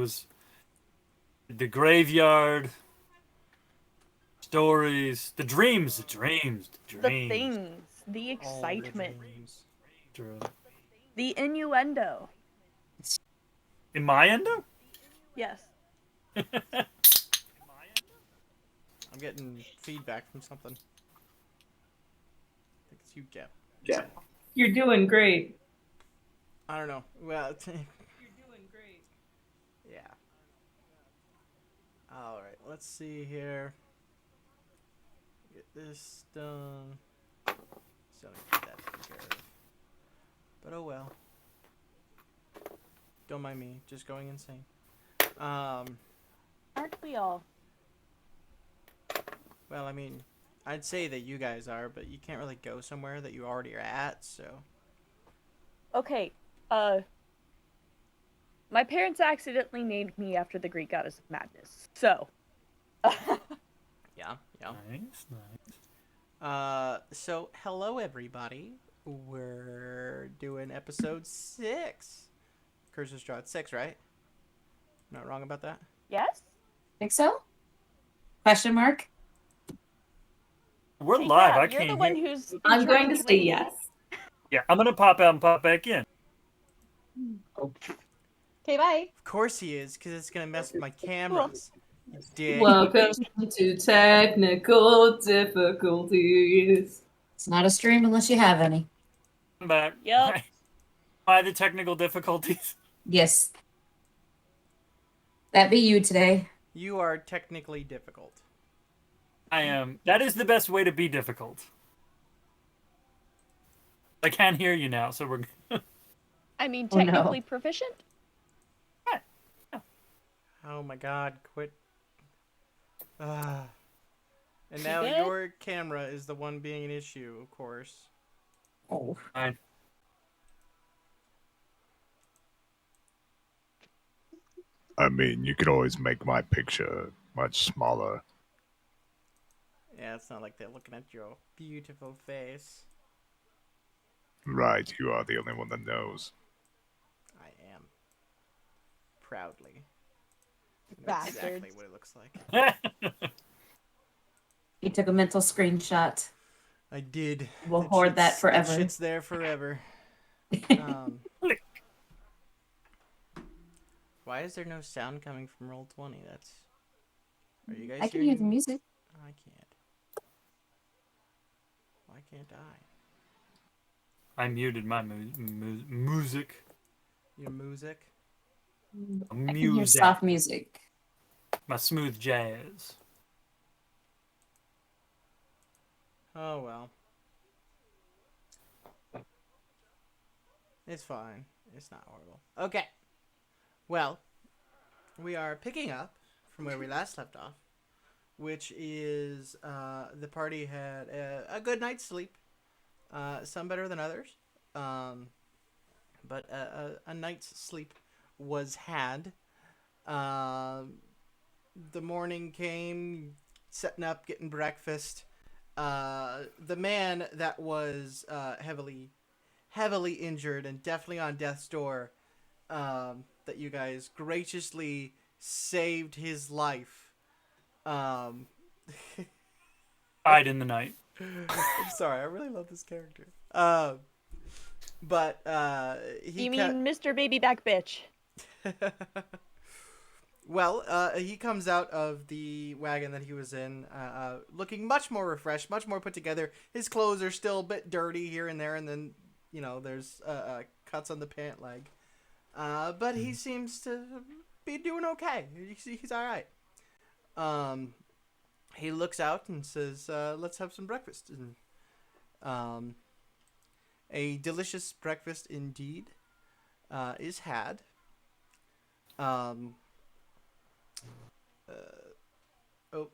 was the graveyard, stories, the dreams, the dreams, the The dreams. things, the All the excitement, dreams. True. the innuendo. In my endo? Yes. I'm getting feedback from something. I think it's you, Jeff. Jeff, you're doing great. I don't know. Well, You're doing great. yeah. All right. Let's see here. Get this done. So get that taken care of. But oh well. Don't mind me. Just going insane. Aren't we all? Well, I mean, I'd say that you guys are, but you can't really go somewhere that you already are at, so. Okay, my parents accidentally named me after the Greek goddess of madness, so. Yeah. Nice, nice. So hello everybody. We're doing episode 6. Curse of Strahd 6, right? Not wrong about that? Yes? Think so? Question mark? We're Hey, live. Gab, I you're can't the one hear. who's. I'm going to say yes. Yeah, I'm gonna pop out and pop back in. Okay, bye. Of course he is, because it's going to mess with my cameras. You dick. Welcome to technical difficulties. It's not a stream unless you have any. I'm back. Yep. By the technical difficulties. Yes. That be you today. You are technically difficult. I am. That is the best way to be difficult. I can't hear you now, so we're. I mean, Oh, no. technically proficient? Oh my god, quit. And now good? your camera is the one being an issue, of course. Oh. Fine. I mean, you could always make my picture much smaller. Yeah, it's not like they're looking at your beautiful face. Right, you are the only one that knows. I am. Proudly. I know Bastards. exactly what it looks like. He took a mental screenshot. I did. We'll hoard that forever. That shit's there forever. Why is there no sound coming from Roll20? That's. Are you guys I can hear the hearing- music. I can't. Why can't I? I muted my music. Your music? I can hear soft music. My smooth jazz. Oh well. It's fine. It's not horrible. Okay. Well, we are picking up from where we last left off, which is the party had a good night's sleep. Some better than others. But a night's sleep was had. The morning came, setting up, getting breakfast. The man that was heavily injured and definitely on death's door, that you guys graciously saved his life. Died in the night. I'm sorry, I really love this character. But he You mean Mr. Baby Back Bitch? Well, he comes out of the wagon that he was in, looking much more refreshed, much more put together. His clothes are still a bit dirty here and there, and then, there's cuts on the pant leg. But he seems to be doing okay. He's all right. He looks out and says, let's have some breakfast. And, a delicious breakfast indeed is had.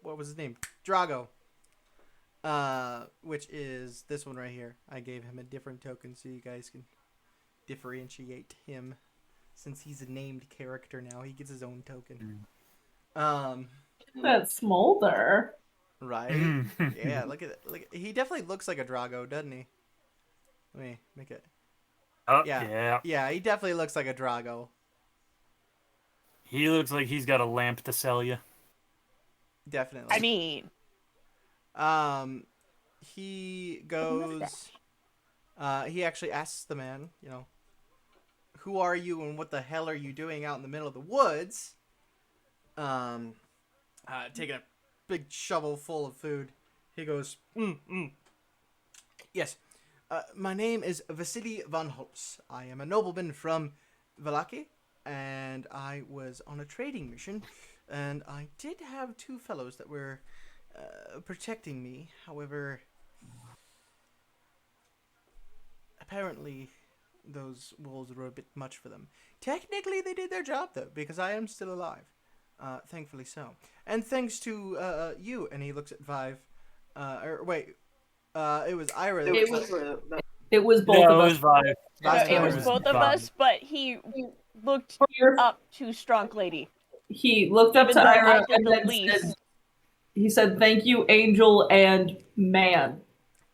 What was his name? Drago. Which is this one right here. I gave him a different token so you guys can differentiate him. Since he's a named character now, he gets his own token. That smolder. Right? Yeah, look at it. He definitely looks like a Drago, doesn't he? Let me make it. Oh, Yeah. yeah. Yeah, he definitely looks like a Drago. He looks like he's got a lamp to sell you. Definitely. I mean, He love goes. He actually asks the man, who are you and what the hell are you doing out in the middle of the woods? Taking a big shovel full of food. He goes, Yes. My name is Vasily von Holz. I am a nobleman from Valaki, and I was on a trading mission, and I did have two fellows that were protecting me. However, apparently those wolves were a bit much for them. Technically, they did their job, though, because I am still alive. Thankfully so. And thanks to you, and he looks at Vive. It was Ira. It was both No, of it us. was Vive. Vive it was was both of Vive. us, but he looked For your- up to Strong Lady. He looked up Even to though I Ira did and the then least. said, he said, "Thank you, Angel and man."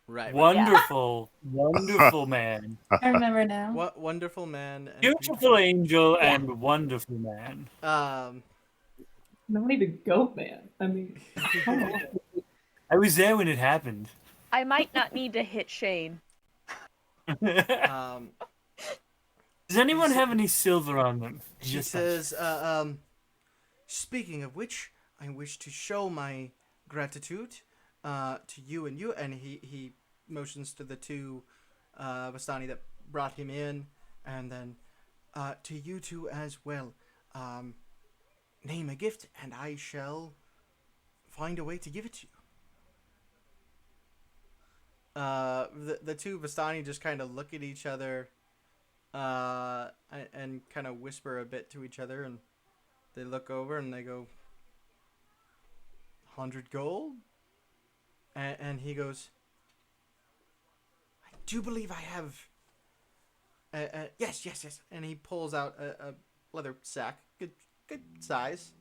Right. Wonderful, wonderful man. I remember now. What wonderful man. And Beautiful angel Yeah. and wonderful man. Not even goat man. I mean, come on. I was there when it happened. I might not need to hit Shane. Does anyone have any silver on them? He Just says, speaking of which, I wish to show my gratitude to you, and he motions to the two Vastani that brought him in, and then to you two as well. Name a gift, and I shall find a way to give it to you. The two Vastani just kind of look at each other, and kind of whisper a bit to each other, and they look over and they go, 100 gold? And he goes, I do believe I have. Yes. And he pulls out a leather sack, good size.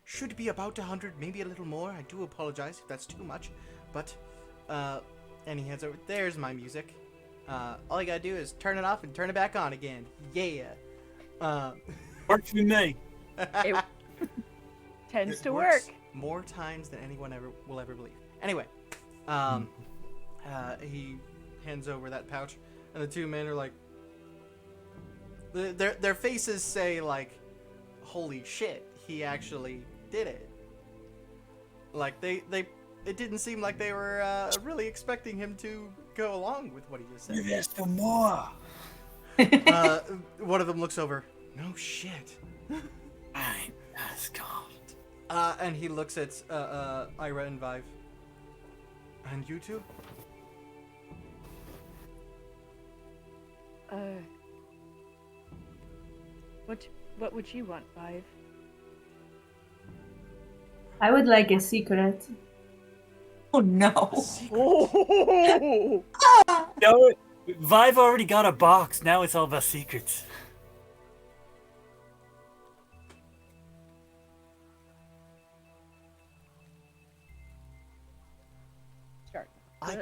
Should be about 100, maybe a little more. I do apologize if that's too much, but and he hands over. There's my music. All you gotta do is turn it off and turn it back on again. Yeah. works for me. It tends to works work. more times than anyone will ever believe. Anyway, he hands over that pouch, and the two men are like, their faces say like, "Holy shit, he actually did it!" Like it didn't seem like they were really expecting him to go along with what he just said. You've asked for more. One of them looks over. No shit. I'm Asgard. And he looks at Ira and Vive. And you two? What would you want, Vive? I would like a secret. Oh no. Oh! No, Vive already got a box. Now it's all about secrets. Start. I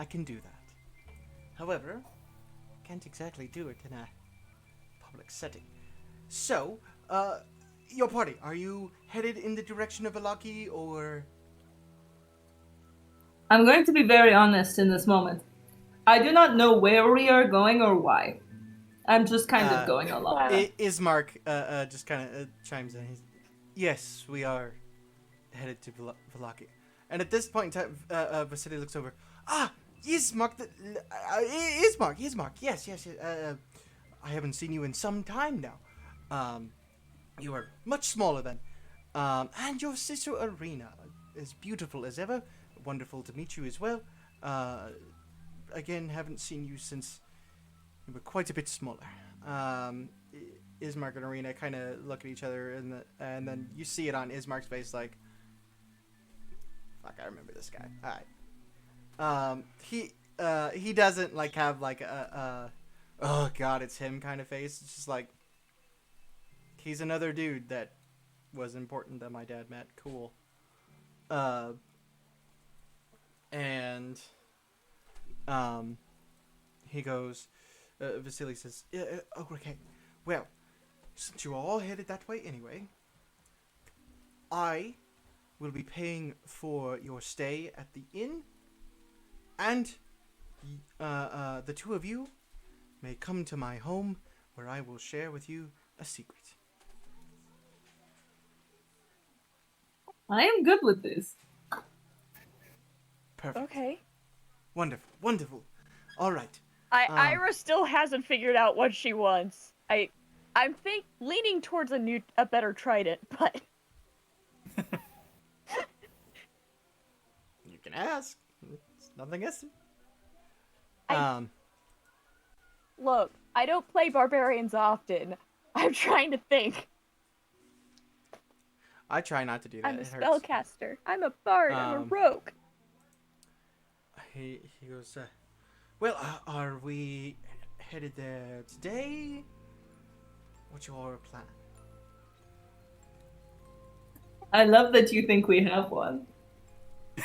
can do that. However, can't exactly do it in a public setting. So, your party, are you headed in the direction of Alaki, or? I'm going to be very honest in this moment. I do not know where we are going or why. I'm just kind of going along. Ismark just kind of chimes in. Yes, we are headed to Valaki. And at this point in time, Vasily looks over. Ah, Ismark, Ismark, yes. I haven't seen you in some time now. You are much smaller then. And your sister Arena, as beautiful as ever. Wonderful to meet you as well. Again, haven't seen you since you were quite a bit smaller. Ismark and Arena kind of look at each other, and then you see it on Ismark's face, like, fuck, I remember this guy. All right. He doesn't like have like a oh god, it's him kind of face. It's just like, he's another dude that was important that my dad met. Cool. And he goes, Vasily says, oh, okay, well, since you are all headed that way anyway, I will be paying for your stay at the inn, and the two of you may come to my home where I will share with you a secret. I am good with this. Perfect. Okay. Wonderful. Wonderful. All right. Ira still hasn't figured out what she wants. I'm leaning towards a better trident, but You can ask. It's nothing against it. look, I don't play barbarians often. I'm trying to think. I try not to do that. I'm a It hurts. spellcaster. I'm a bard. I'm a Um, rogue. He goes, well, are we headed there today? What's your plan? I love that you think we have one. I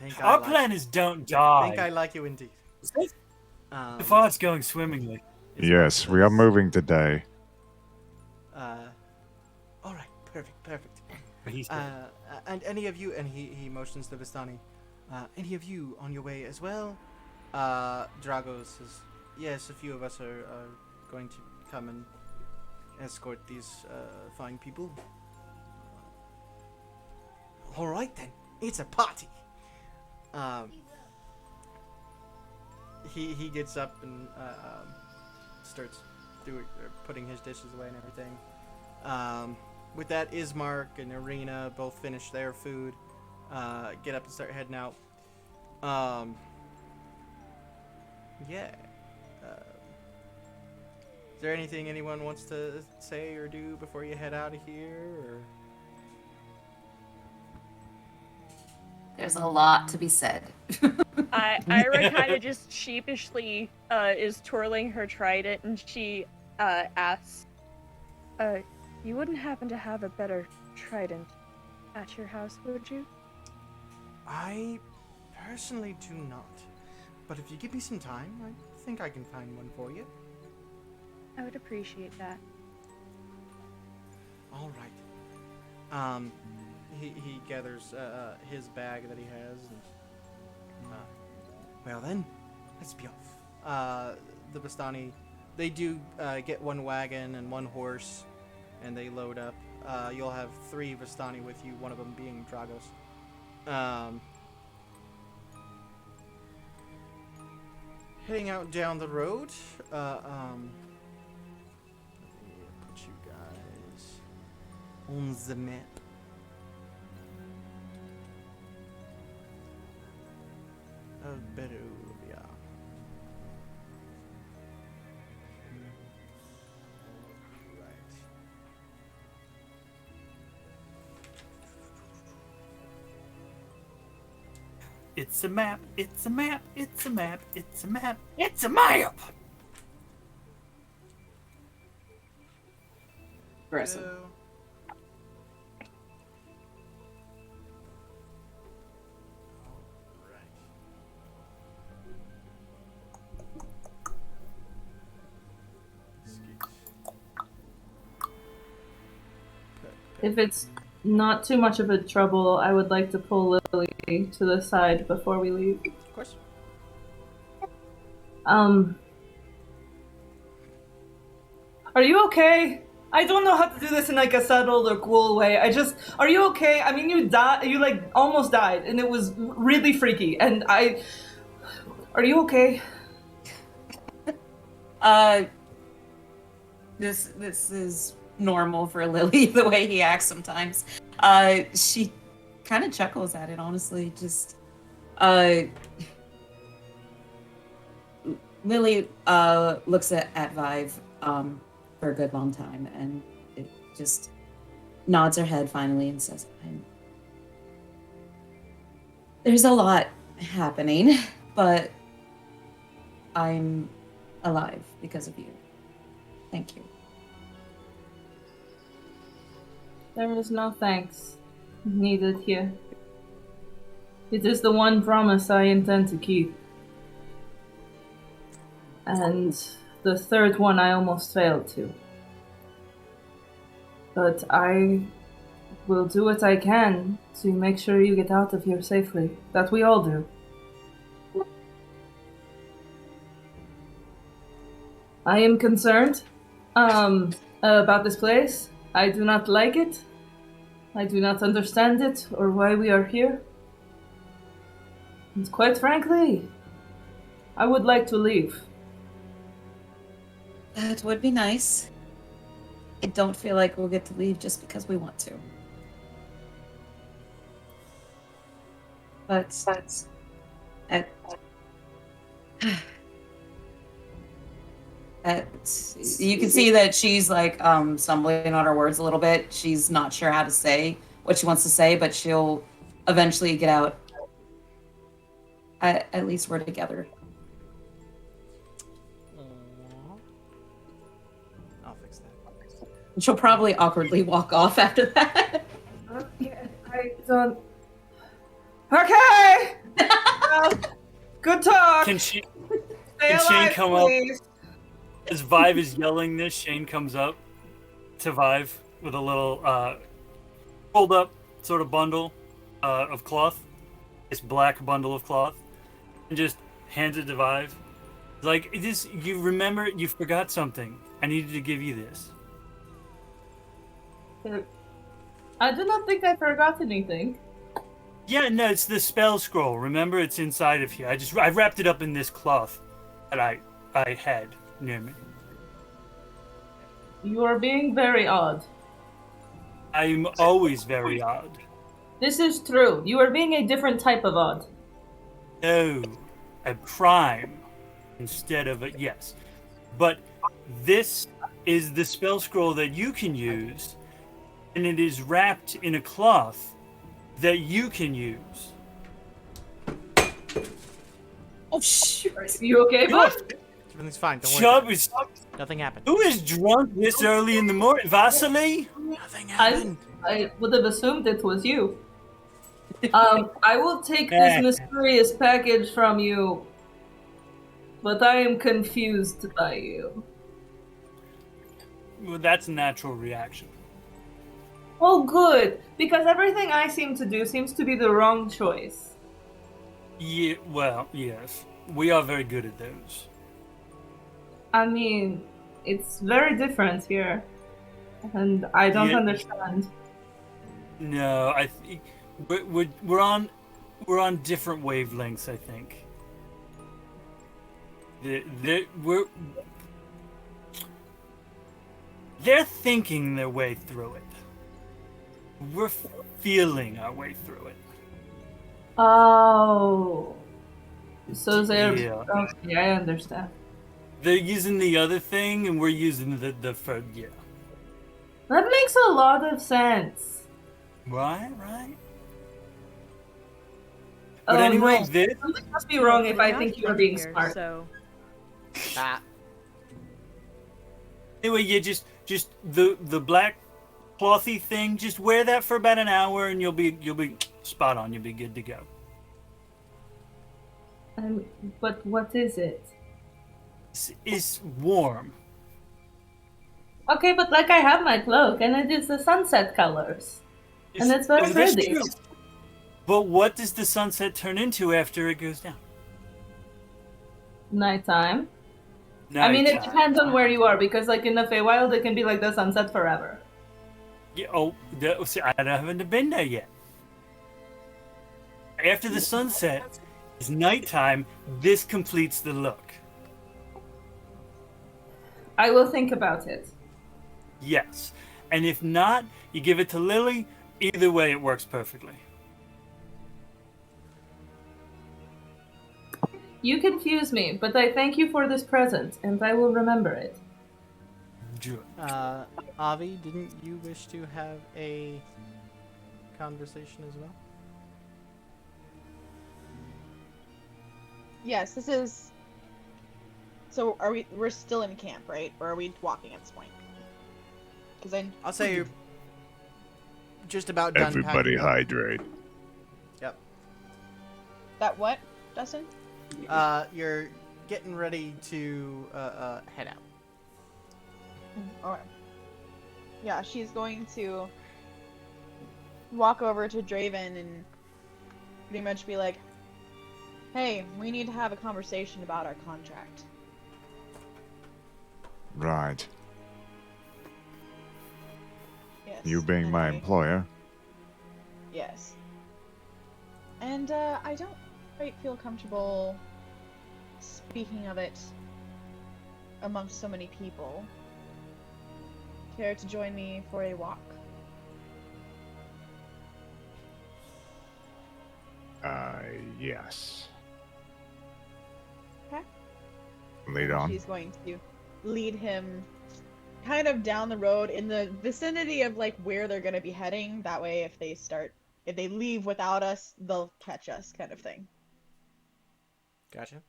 think Our plan is don't die. I think I like you indeed. The fart's going swimmingly. Yes, we are moving today. All right, perfect. He's And any of you, and he motions to Vistani. Any of you on your way as well? Drago says, yes, a few of us are going to come and escort these fine people. All right then, it's a party. He gets up and starts putting his dishes away and everything. With that, Ismark and Irina both finish their food. Get up and start heading out. Yeah. Is there anything anyone wants to say or do before you head out of here? Or? There's a lot to be said. Ira kind of just sheepishly is twirling her trident, and she asks, you wouldn't happen to have a better trident at your house, would you? I personally do not. But if you give me some time, I think I can find one for you. I would appreciate that. All right. He gathers his bag that he has. And, well then, let's be off. The Bastani, they do get one wagon and one horse, and they load up. You'll have 3 Vistani with you, one of them being Dragos. Heading out down the road. Let me put you guys on the map. Of Beruvia. Right. It's a map, it's a map, it's a map, it's a map, it's a map! Aggressive. So, If it's not too much of a trouble, I would like to pull Lily to the side before we leave. of course. Are you okay? I don't know how to do this in like a settled or cool way. Are you okay? I mean, you like almost died, and it was really freaky, and are you okay? This is normal for Lily, the way he acts sometimes. She kind of chuckles at it, honestly. Just, Lily looks at Vive for a good long time, and it just nods her head finally and says, there's a lot happening, but I'm alive because of you. Thank you. There is no thanks needed here. It is the one promise I intend to keep. And the third one I almost failed to. But I will do what I can to make sure you get out of here safely. That we all do. I am concerned about this place. I do not like it. I do not understand it or why we are here. And quite frankly, I would like to leave. That would be nice. I don't feel like we'll get to leave just because we want to. But at, you can see that she's like stumbling on her words a little bit. She's not sure how to say what she wants to say, but she'll eventually get out. At least we're together. I'll fix that. And she'll probably awkwardly walk off after that. Okay, I don't. Okay. Well, good talk. Can she? Stay can Shane alive, come up? please. As Vive is yelling this, Shane comes up to Vive with a little rolled up sort of bundle of cloth, this black bundle of cloth, and just hands it to Vive. He's like, "This, you remember? You forgot something. I needed to give you this." I do not think I forgot anything. Yeah, no, it's the spell scroll. Remember, it's inside of here. I wrapped it up in this cloth that I had near me. You are being very odd. I'm always very odd. This is true. You are being a different type of odd. No, a prime instead of a yes. But this is the spell scroll that you can use, and it is wrapped in a cloth that you can use. Oh shoot! Are you okay, bud? Everything's fine. Don't worry. Chubb is. Nothing happened. Who is drunk this early in the morning? Vasily? Nothing happened. I would have assumed it was you. I will take this mysterious package from you, but I am confused by you. Well, that's a natural reaction. Oh, good, because everything I seem to do seems to be the wrong choice. Yeah, well, yes. We are very good at those. I mean, it's very different here, and I don't Yeah. understand. No, I think we're on different wavelengths. I think. They're thinking their way through it. We're feeling our way through it. Oh, so they're Yeah. okay. I understand. They're using the other thing, and we're using the third. Yeah. That makes a lot of sense. Right. Oh, But anyway, no. this. Something must be wrong if We're I not think you are from being here, smart. So Anyway, yeah, just the black clothy thing. Just wear that for about an hour, and you'll be spot on. You'll be good to go. But what is it? It's warm. Okay, but like I have my cloak, and it is the sunset colors, and it's very that's pretty. true. But what does the sunset turn into after it goes down? Nighttime. I mean, it Nighttime. depends on where you are, because like in the Feywild, it can be like the sunset forever. Yeah, see, I haven't been there yet. After the sunset is nighttime. This completes the look. I will think about it. Yes, and if not, you give it to Lily. Either way, it works perfectly. You confuse me, but I thank you for this present, and I will remember it. Good. Avi, didn't you wish to have a conversation as well? Yes, this is. So we're still in camp, right? Or are we walking at this point? Because I'll say you're just about done. Everybody packing up. hydrate. Yep. That what, Dustin? You're getting ready to head out. Alright. yeah, she's going to walk over to Draven and pretty much be like, "Hey, we need to have a conversation about our contract." Right. Yes. You being and my I- employer. Yes. And I don't quite feel comfortable speaking of it amongst so many people. Care to join me for a walk? Yes. Okay. Lead on. She's going to lead him kind of down the road in the vicinity of like where they're going to be heading. That way, if they leave without us, they'll catch us, kind of thing. Gotcha.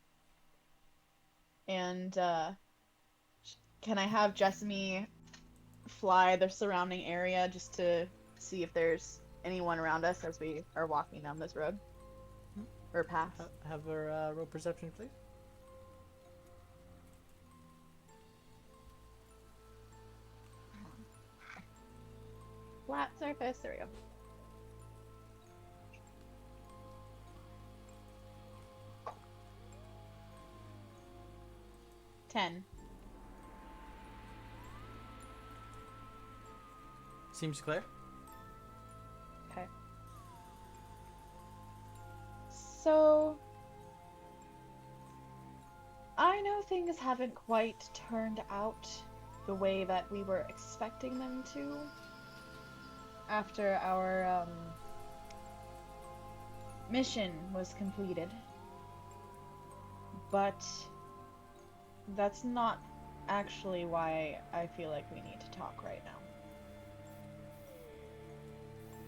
And can I have Jessamy fly the surrounding area just to see if there's anyone around us as we are walking down this road or path? Have her roll perception, please. Flat surface. There we go. Ten. Seems clear. Okay. So, I know things haven't quite turned out the way that we were expecting them to after our mission was completed. But that's not actually why I feel like we need to talk right now.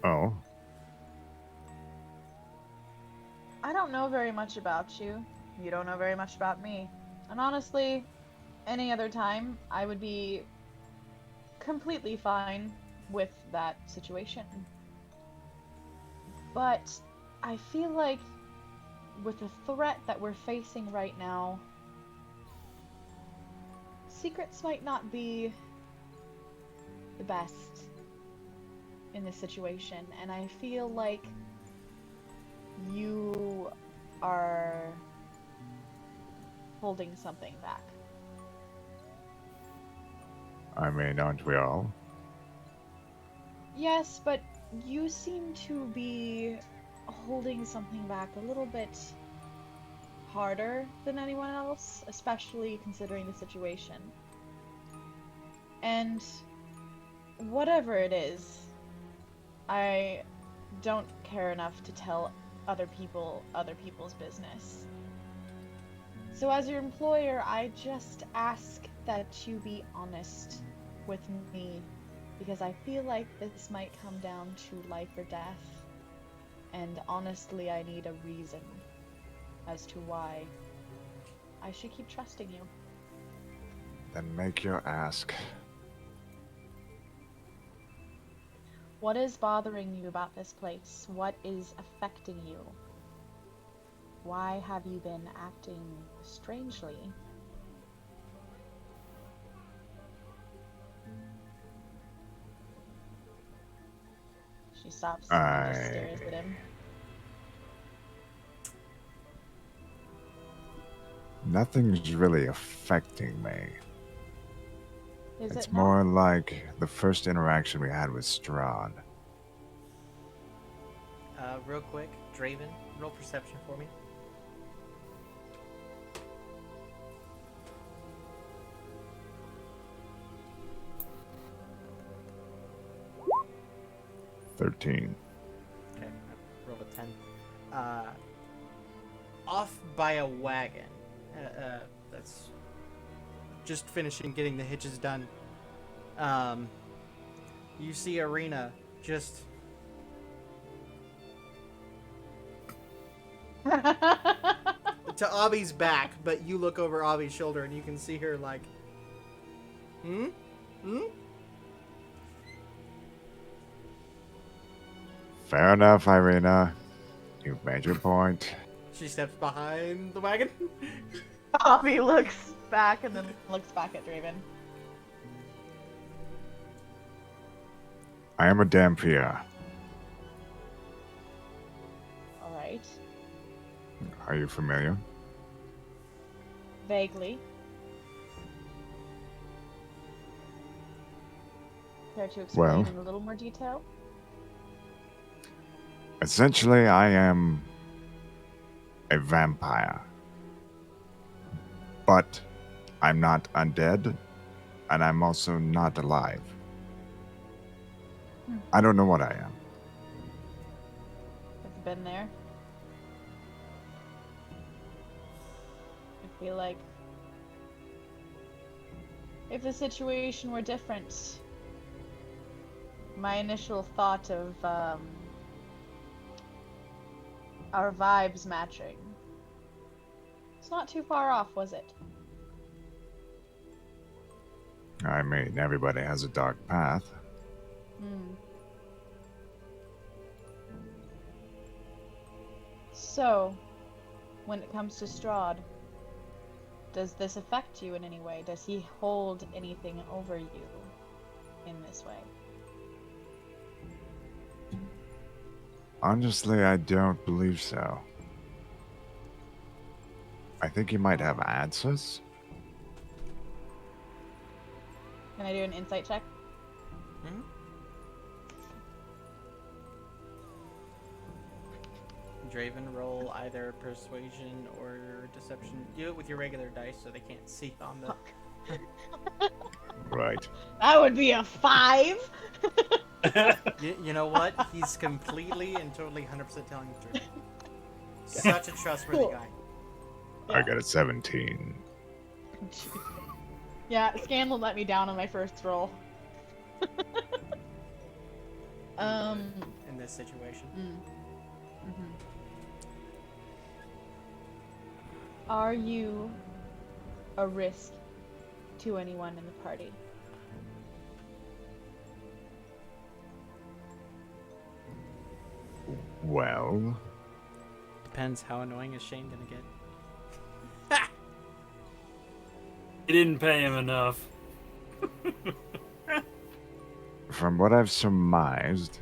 Oh. I don't know very much about you. You don't know very much about me. And honestly, any other time, I would be completely fine with that situation. But I feel like with the threat that we're facing right now, secrets might not be the best in this situation. And I feel like you are holding something back. I mean, aren't we all? Yes, but you seem to be holding something back a little bit harder than anyone else, especially considering the situation. And whatever it is, I don't care enough to tell other people's business. So as your employer, I just ask that you be honest with me, because I feel like this might come down to life or death. And honestly, I need a reason as to why I should keep trusting you. Then make your ask. What is bothering you about this place? What is affecting you? Why have you been acting strangely? She stops and just stares at him. Nothing's really affecting me. Is It's it more not? like the first interaction we had with Strahd. Real quick, Draven, roll perception for me. $13. Okay, I rolled a 10. Off by a wagon. That's just finishing getting the hitches done. You see Arena just to Avi's back, but you look over Avi's shoulder and you can see her like, hmm? Fair enough, Irina. You've made your point. She steps behind the wagon. Avi looks back and then looks back at Draven. I am a Dampier. Alright. Are you familiar? Vaguely. Care to explain Well. in a little more detail? Essentially, I am a vampire. But I'm not undead, and I'm also not alive. I don't know what I am. Have you been there? I feel like if the situation were different, my initial thought of our vibes matching, it's not too far off, was it? I mean, everybody has a dark path. So, when it comes to Strahd, does this affect you in any way? Does he hold anything over you in this way? Honestly, I don't believe so. I think he might have answers. Can I do an insight check? Hmm? Draven, roll either persuasion or deception. Do it with your regular dice so they can't see on the. Right. That would be a 5! You know what? He's completely and totally 100% telling the truth. Such a trustworthy Cool. guy. I got a 17. Yeah, Scandal let me down on my first roll. In this situation. Are you a risk to anyone in the party? Well, Depends how annoying is Shane gonna get. You didn't pay him enough. from what I've surmised,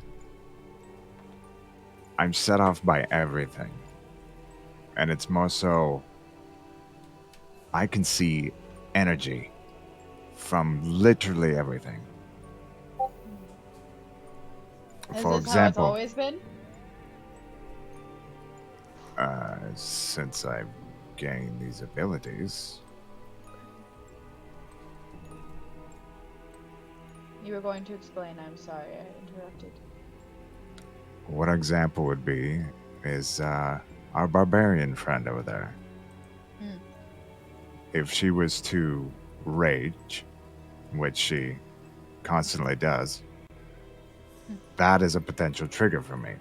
I'm set off by everything. And it's more so, I can see energy from literally everything. Is For this how it's example, always been? since I've gained these abilities, You were going to explain. I'm sorry, I interrupted. what example would be is our barbarian friend over there. If she was to rage, which she constantly does, that is a potential trigger for me.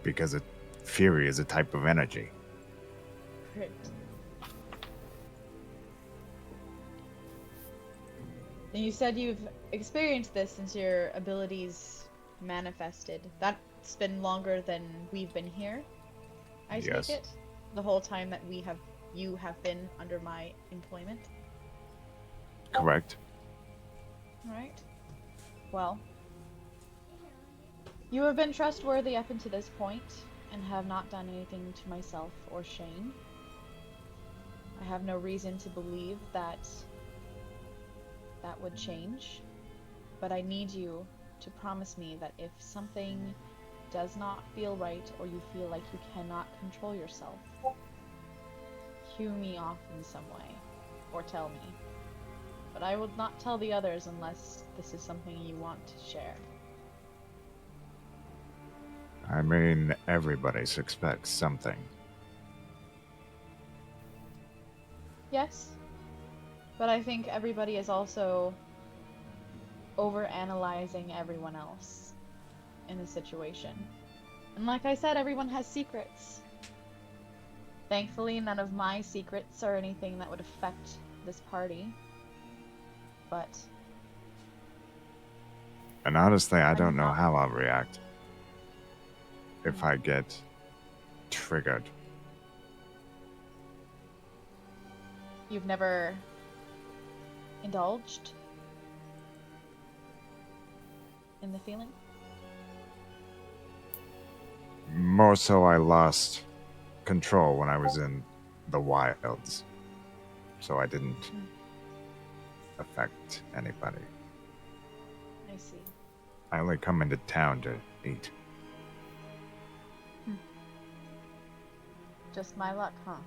Because fury is a type of energy. Great. And you said you've experienced this since your abilities manifested. That's been longer than we've been here, I Yes. take it? The whole time that you have been under my employment? Correct? Alright. Well, you have been trustworthy up until this point, and have not done anything to myself or Shane. I have no reason to believe that would change, but I need you to promise me that if something does not feel right, or you feel like you cannot control yourself, cue me off in some way, or tell me. But I will not tell the others unless this is something you want to share. I mean, everybody suspects something. Yes, but I think everybody is also overanalyzing everyone else in the situation. And like I said, everyone has secrets. Thankfully, none of my secrets are anything that would affect this party. But And honestly, I don't know not- how I'll react if I get triggered. you've never indulged in the feeling? More so, I lost control when I was in the wilds, so I didn't affect anybody. I see. I only come into town to eat. Just my luck, huh?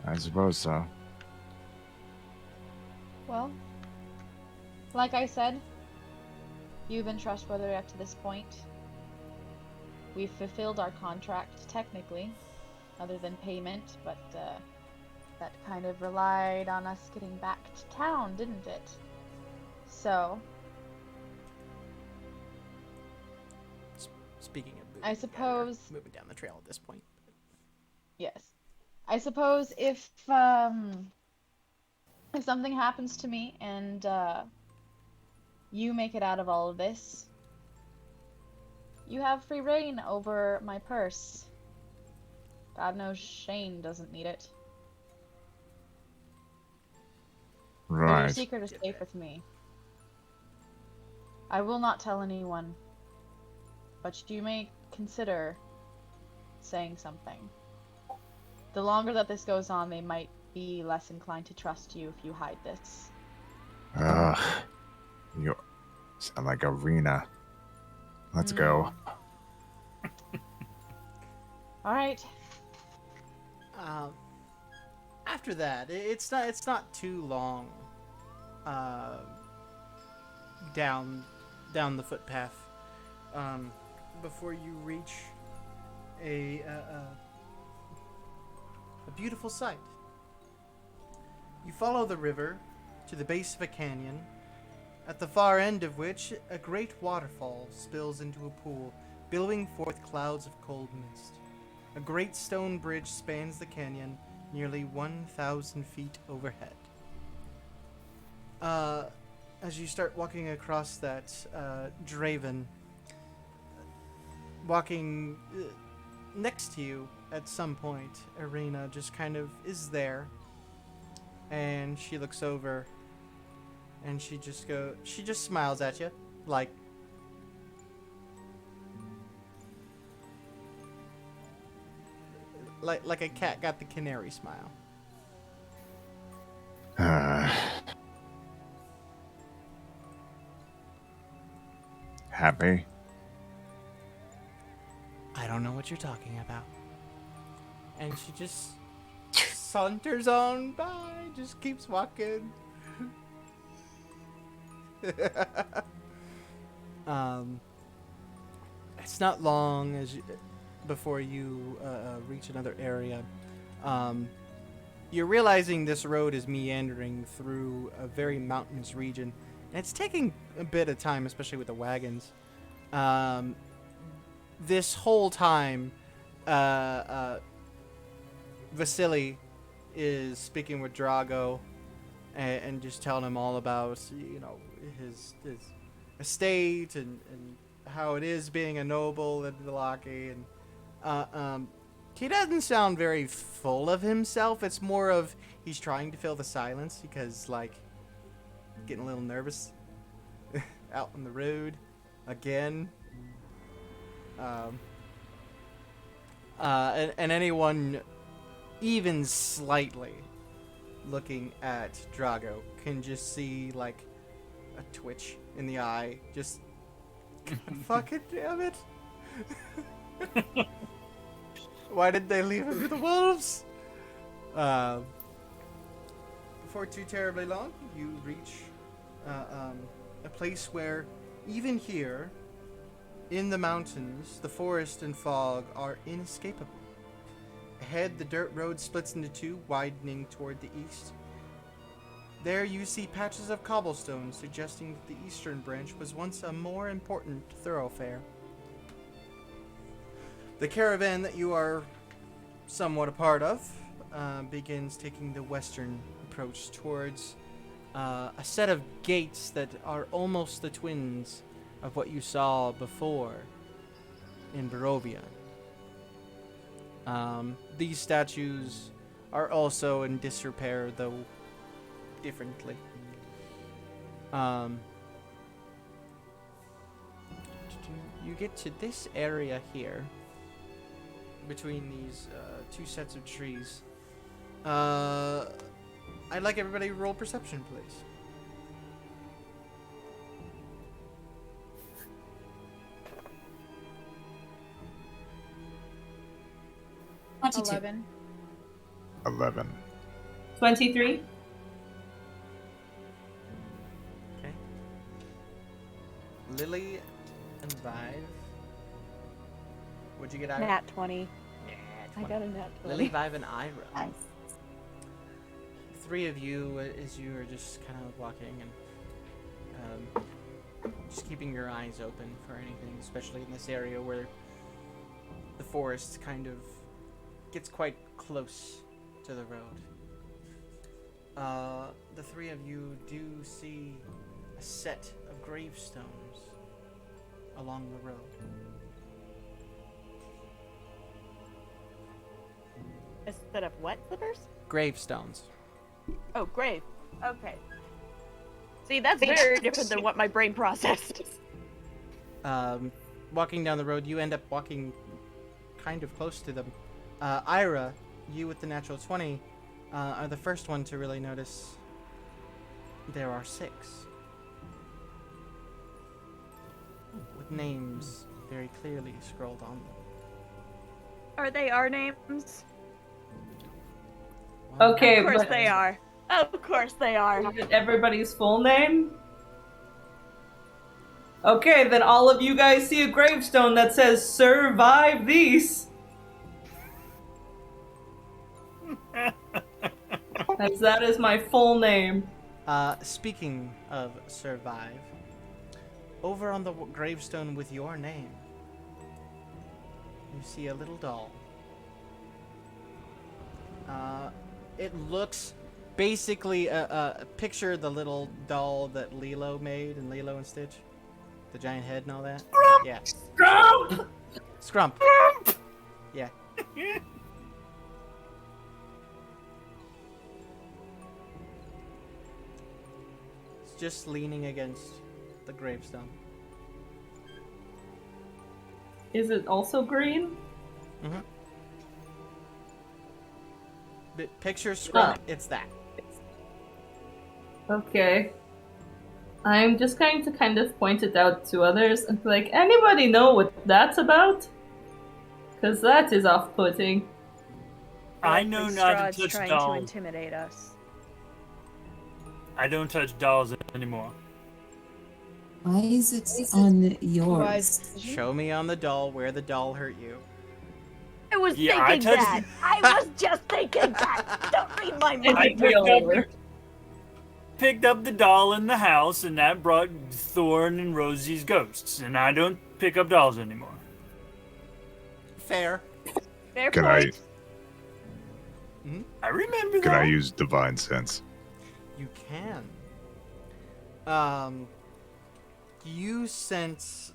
I suppose so. Well, like I said, you've been trustworthy up to this point. We've fulfilled our contract, technically, other than payment, but that kind of relied on us getting back to town, didn't it? So, Speaking of moving I together, suppose... moving down the trail at this point. Yes. I suppose if something happens to me and you make it out of all of this, you have free reign over my purse. God knows Shane doesn't need it. But your Right. secret is safe with me. I will not tell anyone, but you may consider saying something. The longer that this goes on, they might be less inclined to trust you if you hide this. Ugh. You sound like Arena. Let's go. Alright. After that, it's not too long down the footpath before you reach a beautiful sight. You follow the river to the base of a canyon, at the far end of which a great waterfall spills into a pool, billowing forth clouds of cold mist. A great stone bridge spans the canyon, nearly 1,000 feet overhead. As you start walking across that, Draven, walking next to you at some point, Arena just kind of is there, and she looks over, and she just smiles at you, like a cat got the canary smile. Happy? I don't know what you're talking about. And she just saunters on by, just keeps walking. It's not long before you reach another area. You're realizing this road is meandering through a very mountainous region, and it's taking a bit of time, especially with the wagons. This whole time, Vasily is speaking with Drago and just telling him all about, his estate and how it is being a noble in Villaki, and he doesn't sound very full of himself. It's more of he's trying to fill the silence because, getting a little nervous out on the road again. And anyone even slightly looking at Drago can just see a twitch in the eye. Just fucking damn it. Why did they leave him to the wolves? Before too terribly long, you reach a place where even here in the mountains, the forest and fog are inescapable. Ahead, the dirt road splits into two, widening toward the east. There you see patches of cobblestone, suggesting that the eastern branch was once a more important thoroughfare. The caravan that you are somewhat a part of begins taking the western approach towards a set of gates that are almost the twins of what you saw before in Barovia. These statues are also in disrepair, though differently. you get to this area here, between these two sets of trees. I'd like everybody to roll perception, please. $22. 11. 11. 23. Okay. Lily and Vive. What'd you get, Ira? Nat 20. I 20. got a nat 20. Lily, Vive, and Ira. Nice. Three of you, as you are just kind of walking and just keeping your eyes open for anything, especially in this area where the forest kind of gets quite close to the road. The three of you do see a set of gravestones along the road. A set of what slippers? Gravestones. Oh, grave. Okay. See, that's very different than what my brain processed. Walking down the road, you end up walking kind of close to them. Ira, you with the natural 20, are the first one to really notice there are 6. With names very clearly scrolled on them. Are they our names? Okay, Of course but they are. Of course they are. is it everybody's full name? Okay, then all of you guys see a gravestone that says "Survive these." As that is my full name. Speaking of survive, over on the gravestone with your name, you see a little doll. It looks basically picture the little doll that Lilo made in Lilo and Stitch, the giant head and all that. Scrump! Yeah, Scrump! Scrump. Yeah. It's just leaning against the gravestone. Is it also green? Mm-hmm. Picture Scrump. It's that. Okay. I'm just going to kind of point it out to others and be like, anybody know what that's about? Because that is off-putting. I know Likely not Strahd's to touch trying dolls. to intimidate us. I don't touch dolls anymore. Why is it on yours? Wise. Show me on the doll where the doll hurt you. I was Yeah, I thinking touched that. I was just thinking that. Don't read my I mind. picked up the doll in the house, and that brought Thorn and Rosie's ghosts. And I don't pick up dolls anymore. Fair. Fair Can point. I remember Can that. I use divine sense? You can. You sense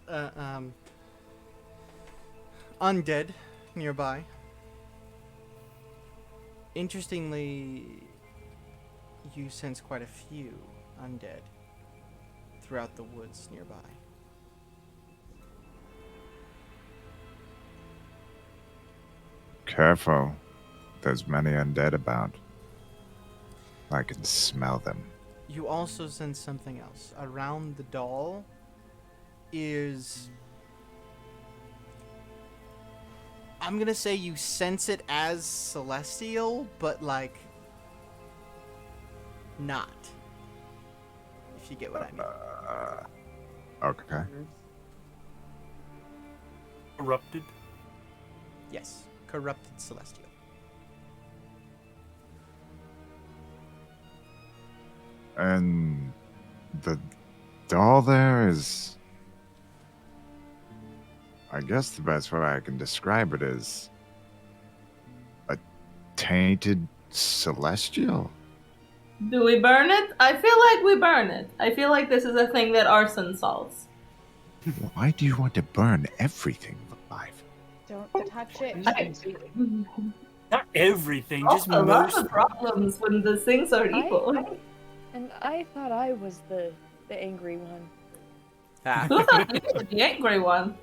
undead nearby. Interestingly, you sense quite a few undead throughout the woods nearby. Careful. There's many undead about. I can smell them. You also sense something else. Around the doll is... I'm gonna say you sense it as celestial, but like... not. If you get what I mean. Okay. Corrupted. Yes. Corrupted celestial. And the doll there is... I guess the best way I can describe it is a tainted celestial. Do we burn it? I feel like we burn it. I feel like this is a thing that arson solves. Why do you want to burn everything alive? Don't touch it. Not everything, just Also, lots most. of problems when the things are evil. And I thought I was the angry one. Ah, Who thought you were the angry one?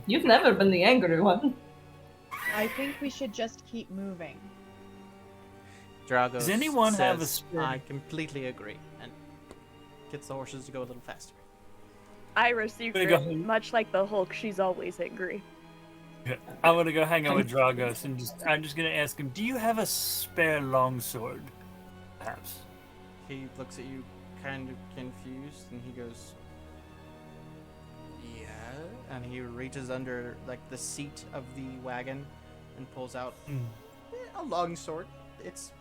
You've never been the angry one. I think we should just keep moving. Drago Does anyone have a says, spare- I completely agree, and gets the horses to go a little faster. Ira gonna secret, go- much like the Hulk, she's always angry. I want to go hang out with Dragos, and I'm just gonna ask him, do you have a spare longsword? Perhaps. He looks at you kind of confused, and he goes, yeah. And he reaches under like the seat of the wagon and pulls out a long sword. It's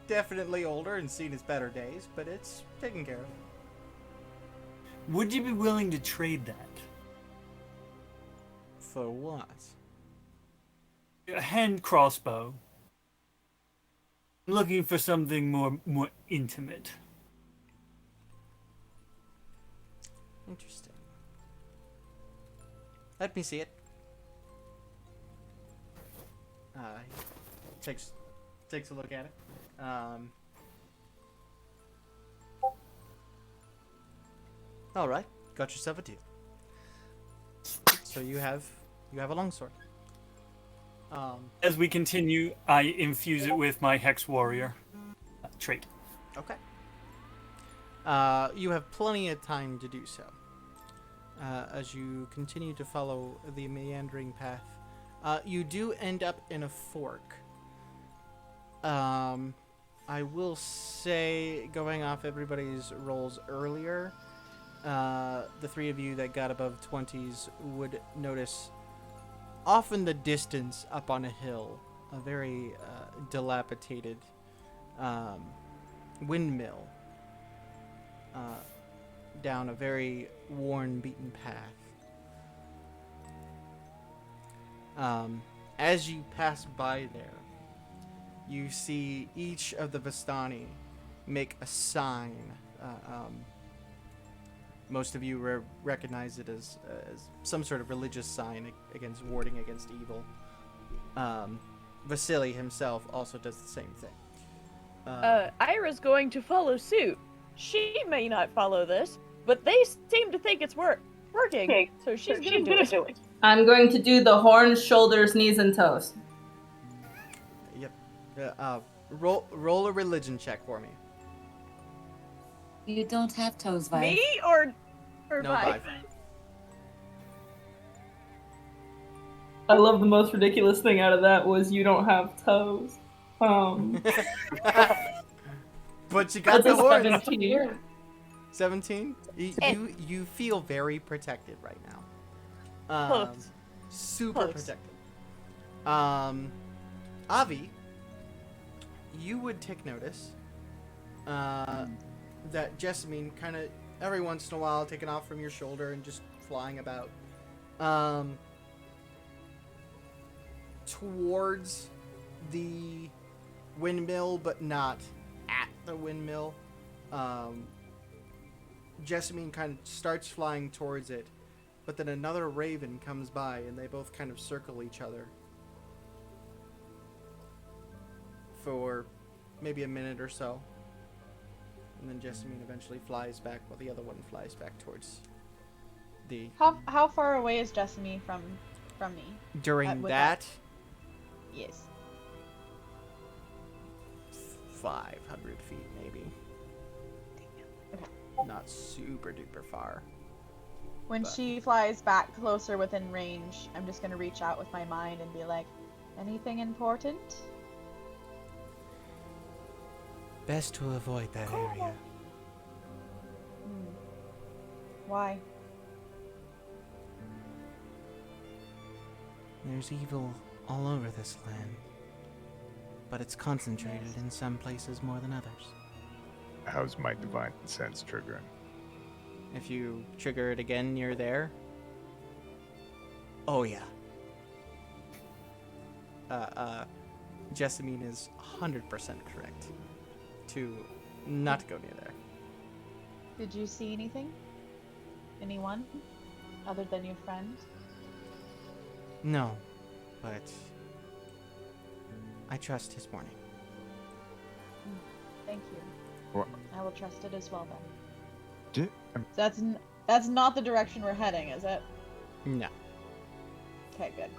definitely older and seen his better days, but it's taken care of. Would you be willing to trade that? For what? A hand crossbow. I'm looking for something more intimate. Interesting. Let me see it. He takes a look at it. All right, got yourself a deal. So you have a longsword. As we continue, I infuse it with my Hex Warrior trait. Okay. You have plenty of time to do so. As you continue to follow the meandering path, you do end up in a fork. I will say, going off everybody's rolls earlier, the three of you that got above 20s would notice off in the distance up on a hill, a very dilapidated windmill down a very worn, beaten path. As you pass by there, you see each of the Vistani make a sign. Most of you recognize it as some sort of religious sign against warding against evil. Vasily himself also does the same thing. Ira's going to follow suit. She may not follow this, but they seem to think it's working, so she's gonna do it. I'm going to do the horns, shoulders, knees, and toes. Yep. Roll a religion check for me. You don't have toes, Vi. Me or No, Vi? 5. I love the most ridiculous thing out of that was you don't have toes. But you got That's the a horse. 17. 17? You feel very protected right now. Close. Super Close. protected. Avi, you would take notice that Jessamine kind of every once in a while taking off from your shoulder and just flying about towards the windmill, but not at the windmill. Jessamine kind of starts flying towards it, but then another raven comes by and they both kind of circle each other for maybe a minute or so. And then Jessamine eventually flies back while the other one flies back towards the... How far away is Jessamine from me? During with that, Yes. 500 feet maybe. Okay. Not super duper far. When But- she flies back closer within range, I'm just gonna reach out with my mind and be like, anything important? Best to avoid that area. Why? There's evil all over this land, but it's concentrated in some places more than others. How's my divine sense triggering? If you trigger it again near there, oh yeah. Jessamine is 100% correct to not go near there. Did you see anything? Anyone? Other than your friend? No, but I trust his warning. Thank you. What? I will trust it as well then. So that's not the direction we're heading, is it? No. Okay, good.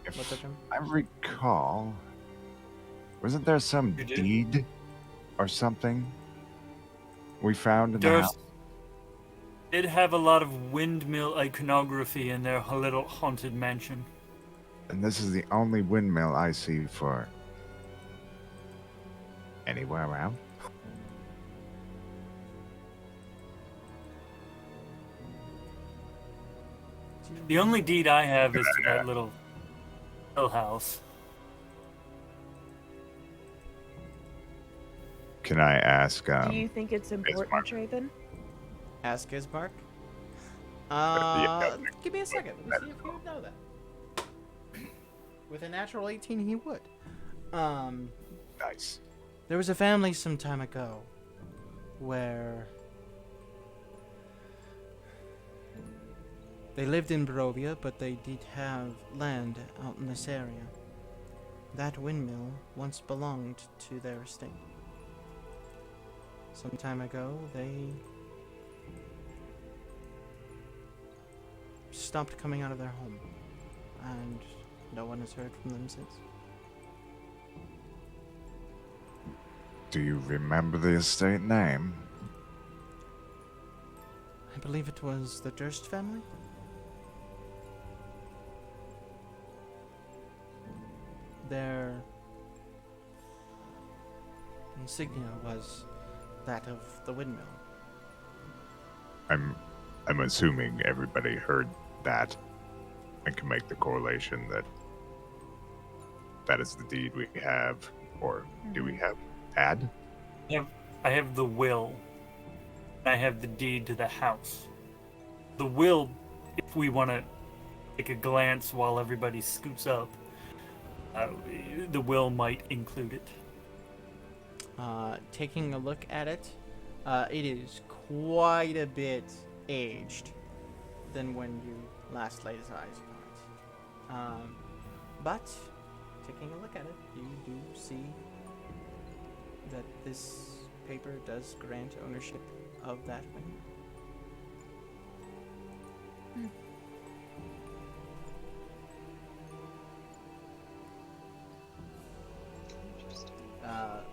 If What's that, Jim? I recall, wasn't there some You did? deed or something we found in the Durst house? did have a lot of windmill iconography in their little haunted mansion. And this is the only windmill I see for anywhere around. The only deed I have is to that little house. Can I ask? Do you think it's important, Mark. Draven? Ask Ismark. Yeah. Give me a second. Let me see if he would know that. With a natural 18, he would. Nice. There was a family some time ago where they lived in Barovia, but they did have land out in this area. That windmill once belonged to their estate. Some time ago, they stopped coming out of their home, and no one has heard from them since. Do you remember the estate name? I believe it was the Durst family? Their insignia was that of the windmill. I'm assuming everybody heard that and can make the correlation that that is the deed we have, or do we have had? I have the will. I have the deed to the house. The will, if we want to take a glance while everybody scoots up, the will might include it. Taking a look at it, it is quite a bit aged than when you last laid eyes upon it. But taking a look at it, you do see that this paper does grant ownership of that wing.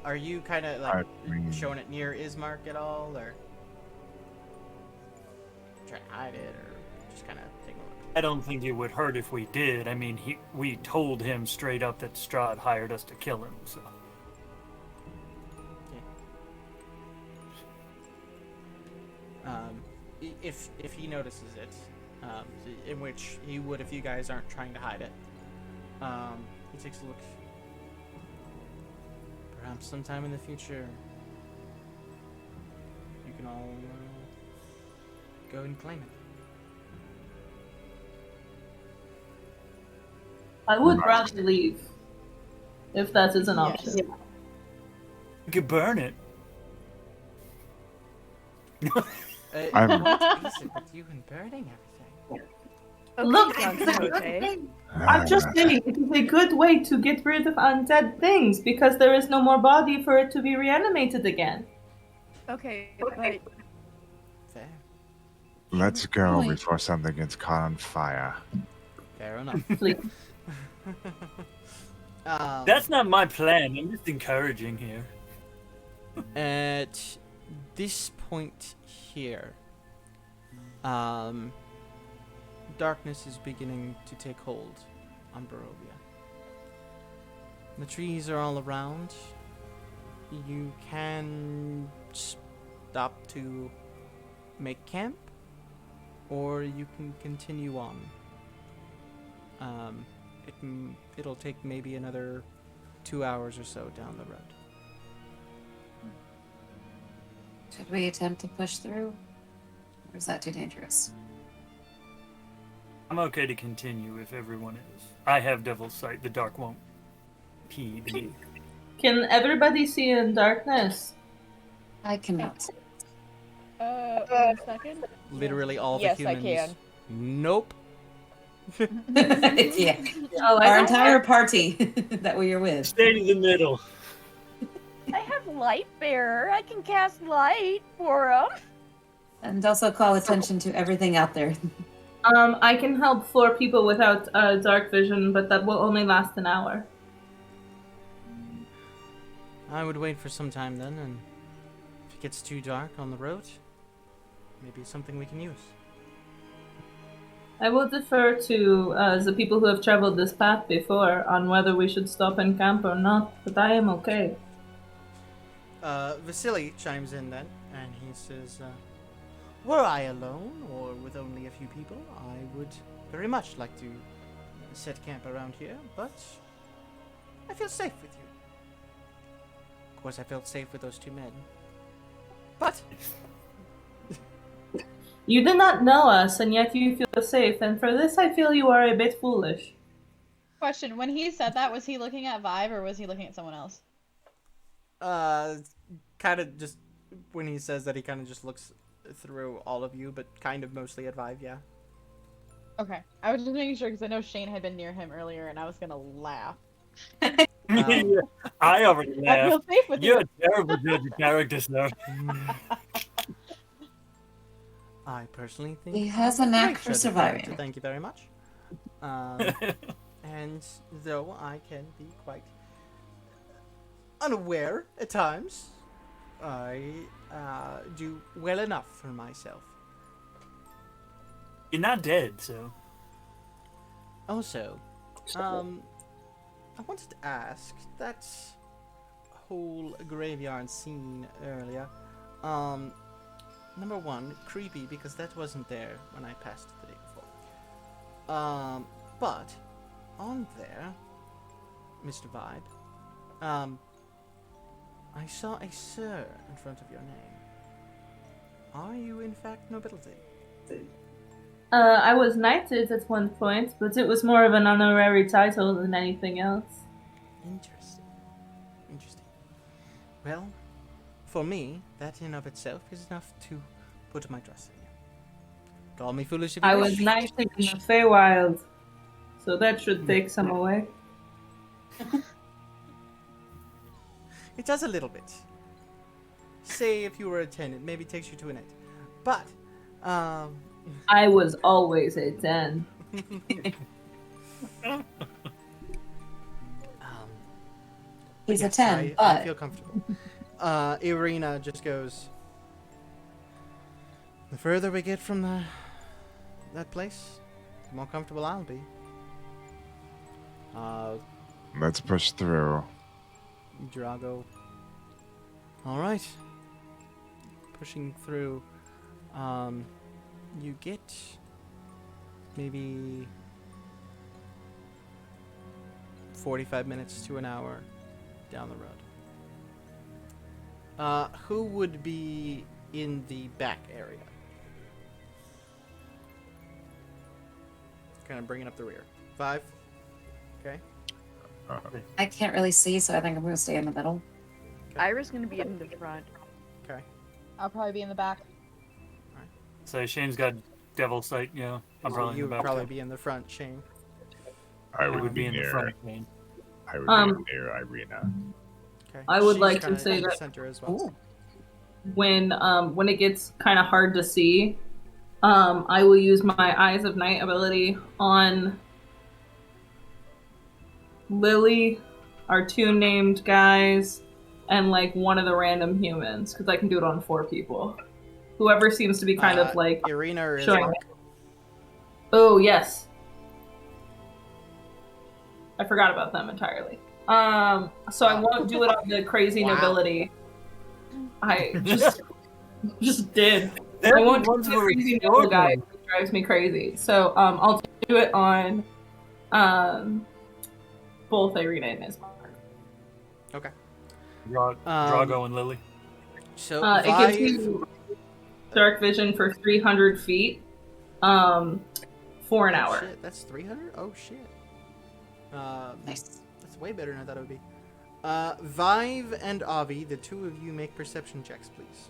Are you kind of like showing it near Ismark at all, or trying to hide it, or just kind of taking a look? I don't think it would hurt if we did. I mean, we told him straight up that Strahd hired us to kill him, so. If he notices it, in which he would if you guys aren't trying to hide it, he takes a look. Perhaps sometime in the future, you can all go and claim it. I would rather leave, if that is an option. Yes. We could burn it. I'm- What's basic with you and burning everything? Look, sounds okay. I'm just saying, it is a good way to get rid of undead things, because there is no more body for it to be reanimated again. Okay, but Fair. Let's go Point. before something gets caught on fire. Fair enough. Please. That's not my plan. I'm just encouraging here. At this point here, darkness is beginning to take hold on Barovia. The trees are all around. You can stop to make camp, or you can continue on. It'll take maybe another 2 hours or so down the road. Should we attempt to push through? Or is that too dangerous? I'm okay to continue if everyone is. I have Devil's Sight. The dark won't impede me. Can everybody see in darkness? I cannot. One second. Literally all the Yes, I humans. can. Nope. Yeah. Oh, Our entire party that we are with. Stay in the middle. I have light bearer. I can cast light for him. And also call attention to everything out there. I can help 4 people without dark vision, but that will only last an hour. I would wait for some time then, and if it gets too dark on the road, maybe it's something we can use. I will defer to the people who have traveled this path before on whether we should stop and camp or not, but I am okay. Vasily chimes in then, and he says, were I alone, or with only a few people, I would very much like to set camp around here, but I feel safe with you. Of course, I felt safe with those 2 men. But You do not know us, and yet you feel safe, and for this I feel you are a bit foolish. Question: when he said that, was he looking at Vibe or was he looking at someone else? kind of just when he says that, he kind of just looks through all of you, but kind of mostly at Vive, yeah. Okay, I was just making sure because I know Shane had been near him earlier, and I was gonna laugh. I already I feel laughed. safe with You're you. a terrible judge of character, sir. I personally think He has a knack great for judge of surviving. character, thank you very much. And though I can be quite unaware at times, I do well enough for myself. You're not dead, so. Also, I wanted to ask, that whole graveyard scene earlier, number one, creepy because that wasn't there when I passed the day before. But on there, Mr. Vibe, I saw a sir in front of your name. Are you in fact nobility? I was knighted at one point, but it was more of an honorary title than anything else. Interesting. Interesting. Well, for me, that in of itself is enough to put my trust in you. Call me foolish if you I wish. was knighted in the Feywild, so that should take some away. It does a little bit. Say if you were a 10, it maybe takes you to an 8. But, I was always a 10. He's a yes, 10, I but feel comfortable. Irina just goes, the further we get from that place, the more comfortable I'll be. Let's push through. Drago. Alright. Pushing through. You get maybe 45 minutes to an hour down the road. Who would be in the back area? Kind of bringing up the rear. 5. Okay. I can't really see, so I think I'm going to stay in the middle. Ira's gonna be in the front. Okay. I'll probably be in the back. So Shane's got devil sight, you know. I'm So probably you in the would back. probably be in the front, Shane. I I would, would be in the near. front. Shane. I would Um, be near Irina. Okay. I would She's like to kinda say in the that- center as well. When it gets kind of hard to see, I will use my Eyes of Night ability on Lily, our 2 named guys, and like one of the random humans, because I can do it on 4 people. Whoever seems to be kind of like Irina or showing. Ismark? Oh yes, I forgot about them entirely. So I won't do it on the crazy Wow. nobility. I just did. They're I won't the do ones the who are crazy noble guy. extraordinary. It drives me crazy. So I'll do it on both Irina and Ismark. Okay. Drago and Lily. So It gives Vive, you dark vision for 300 feet for an hour. Shit, that's 300? Oh shit. Nice. That's way better than I thought it would be. Vive and Avi, the 2 of you make perception checks, please.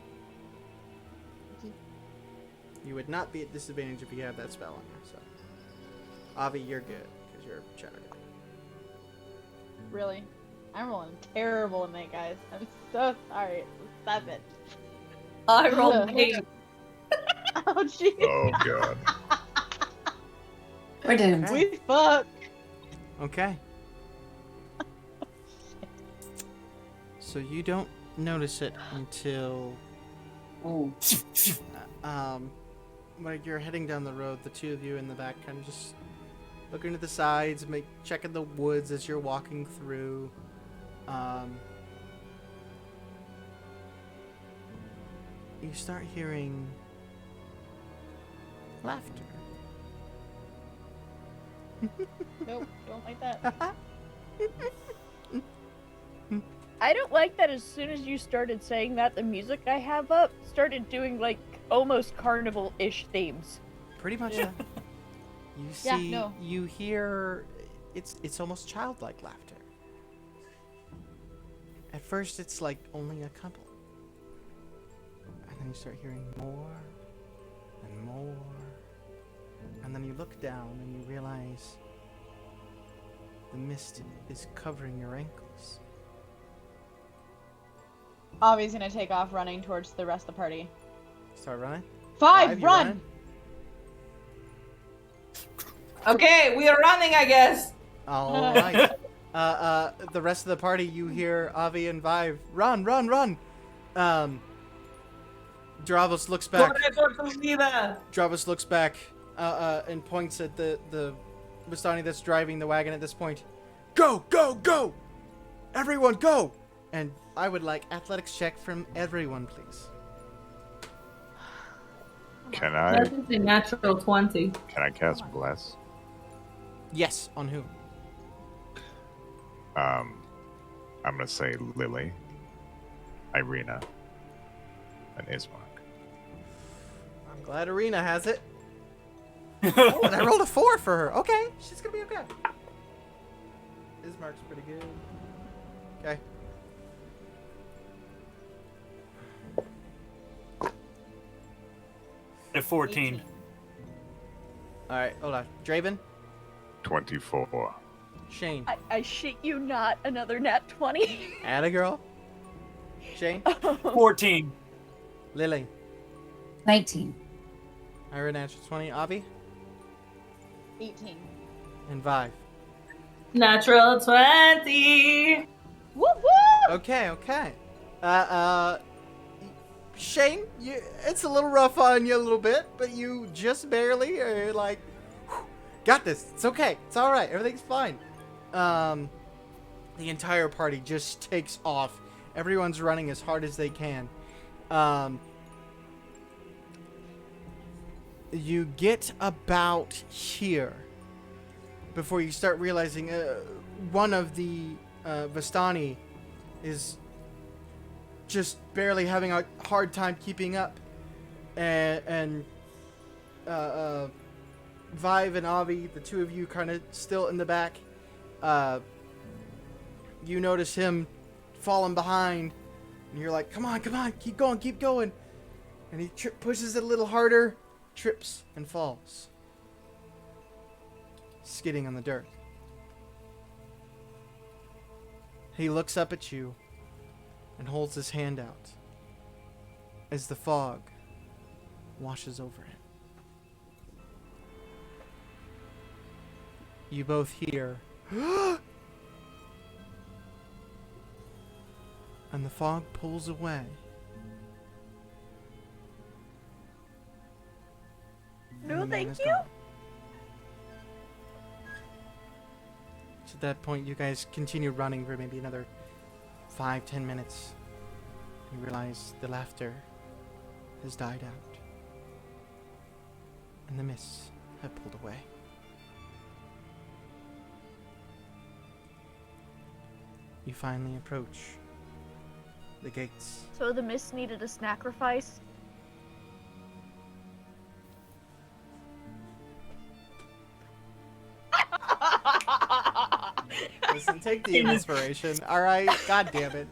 You would not be at disadvantage if you have that spell on you, so. Avi, you're good, because you're a shadow guy. Really? I'm rolling terrible tonight, guys. I'm so sorry. It's a 7. I rolled 8. Oh, jeez. Oh god. We're doomed. Okay. We fuck. Okay. So you don't notice it until Ooh. when you're heading down the road, the two of you in the back kind of just looking to the sides, checking the woods as you're walking through. You start hearing laughter. Nope, don't like that. I don't like that as soon as you started saying that, the music I have up started doing like almost carnival-ish themes. Pretty much. Yeah. You Yeah, see, no. you hear, it's almost childlike laughter. At first, it's like only a couple, and then you start hearing more and more, and then you look down and you realize the mist is covering your ankles. Avi's gonna take off running towards the rest of the party. Start running. 5, you run! running? Okay, we are running, I guess. All right. The rest of the party, you hear Avi and Vive, run, run, run. Dravos looks back. Dravos looks back, and points at the Vistani that's driving the wagon at this point. Go, go, go! Everyone, go! And I would like athletics check from everyone, please. Can That I is a natural 20. cast bless? Yes, on who? I'm gonna say Lily, Irina, and Ismark. I'm glad Arena has it. Oh, and I rolled a 4 for her. Okay, she's gonna be okay. Ismark's pretty good. Okay. At 14. All right, hold on. Draven, 24. Shane, I shit you not, another nat 20. Atta girl. Shane, 14. Lily, 19. Ira natural 20, Avi, 18. and Vive. Natural 20. Woo woo! Okay, okay. Shane, it's a little rough on you a little bit, but you just barely are like, "Whew, got this. It's okay. It's all right. Everything's fine." The entire party just takes off. Everyone's running as hard as they can. You get about here before you start realizing one of the Vistani is just barely having a hard time keeping up, and Vive and Avi, the two of you kind of still in the back, you notice him falling behind, and you're like, come on, keep going, and he pushes it a little harder, trips and falls, skidding on the dirt. He looks up at you and holds his hand out as the fog washes over him. You both hear, and the fog pulls away. And No, the man thank is you. gone. So at that point, you guys continue running for maybe another 5-10 minutes. You realize the laughter has died out, and the mists have pulled away. You finally approach the gates. So the mist needed a sacrifice. Listen, take the inspiration, alright? God damn it.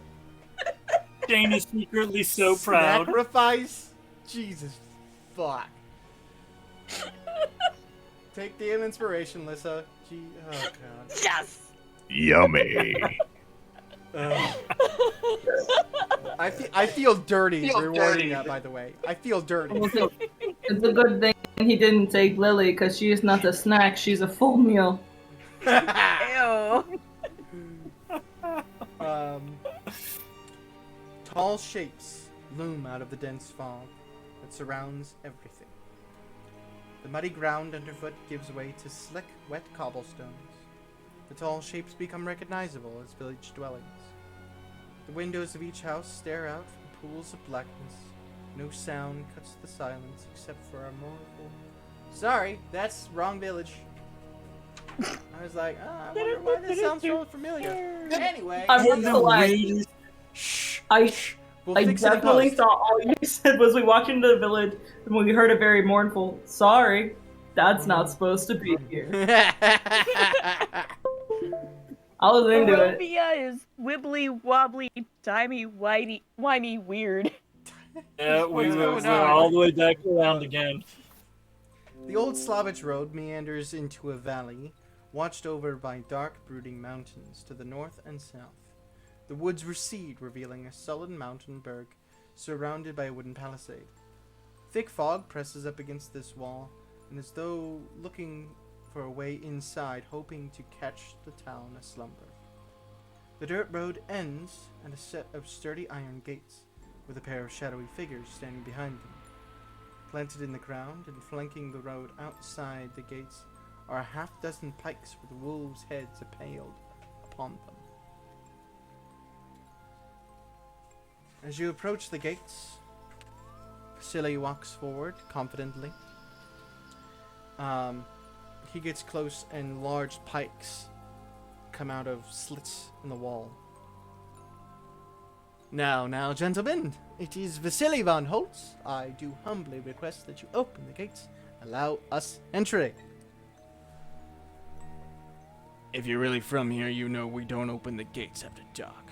Shane is secretly so proud. Sacrifice? Jesus fuck. Take the inspiration, Lissa. Oh god. Yes. Yummy. I feel dirty rewarding that, by the way. I feel dirty. It's a good thing he didn't take Lily, because she is not a snack, she's a full meal. Ew. Tall shapes loom out of the dense fog that surrounds everything. The muddy ground underfoot gives way to slick, wet cobblestones. The tall shapes become recognizable as village dwellings. The windows of each house stare out from pools of blackness. No sound cuts the silence except for a mournful, "Sorry, that's wrong village." I was like, I wonder why this sounds so familiar. Anyway, I'm not gonna lie. I we'll I fix it in definitely post. thought all you said was we walked into the village and we heard a very mournful, "Sorry, that's not supposed to be here." I was into it. Barovia is wibbly wobbly, timey-wimey weird. Yeah, What's we're going on? all the way back around again. The old Slavich road meanders into a valley, watched over by dark, brooding mountains to the north and south. The woods recede, revealing a sullen mountain berg surrounded by a wooden palisade. Thick fog presses up against this wall, and as though looking for a way inside, hoping to catch the town aslumber. The dirt road ends at a set of sturdy iron gates, with a pair of shadowy figures standing behind them. Planted in the ground and flanking the road outside the gates are a half-dozen pikes with wolves' heads impaled upon them. As you approach the gates, Vasily walks forward confidently. He gets close and large pikes come out of slits in the wall. Now, gentlemen, it is Vasily von Holtz. I do humbly request that you open the gates. Allow us entry. If you're really from here, you know we don't open the gates after dark.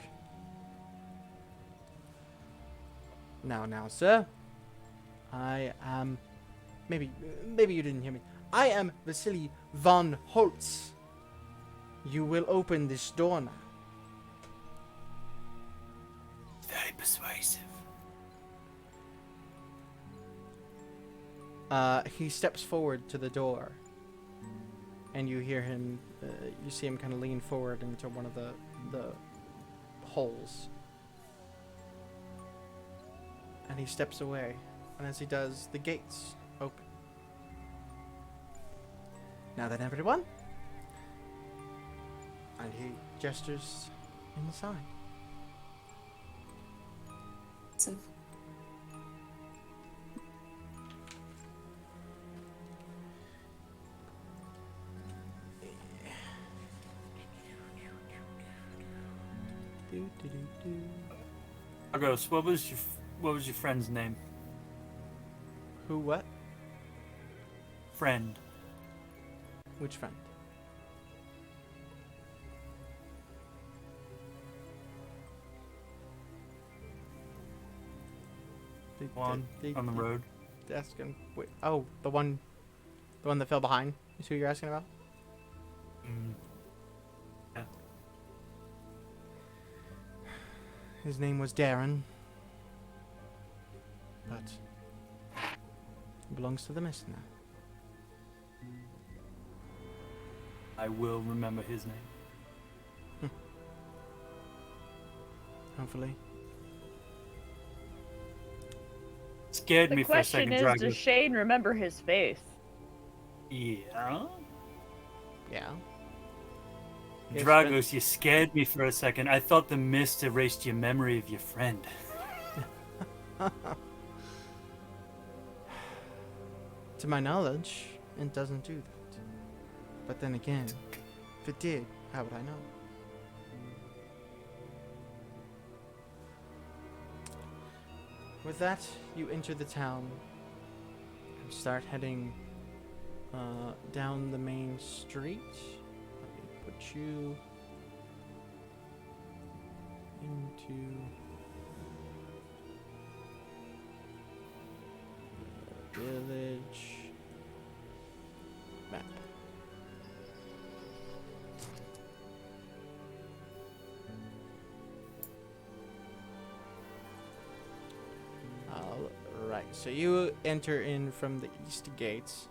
Now, sir. I am... Maybe you didn't hear me. I am Vasily von Holtz. You will open this door now. Very persuasive. He steps forward to the door, and you hear him. You see him kind of lean forward into one of the holes, and he steps away. And as he does, the gates open. Now then, everyone. And he gestures inside. So, Argos, what was your friend's name? Who? What? Friend. Which friend? One on the road. Asking. Wait. Oh, the one that fell behind. Is who you're asking about? Yeah. His name was Darren, but he belongs to the mist now. I will remember his name. Hopefully. Scared The me for a question second, is, Drago. does Shane remember his face? Yeah. Yeah. Yes, Dragos, you scared me for a second. I thought the mist erased your memory of your friend. To my knowledge, it doesn't do that. But then again, if it did, how would I know? With that, you enter the town and start heading down the main street. Let me put you into the village map. So you enter in from the east gates.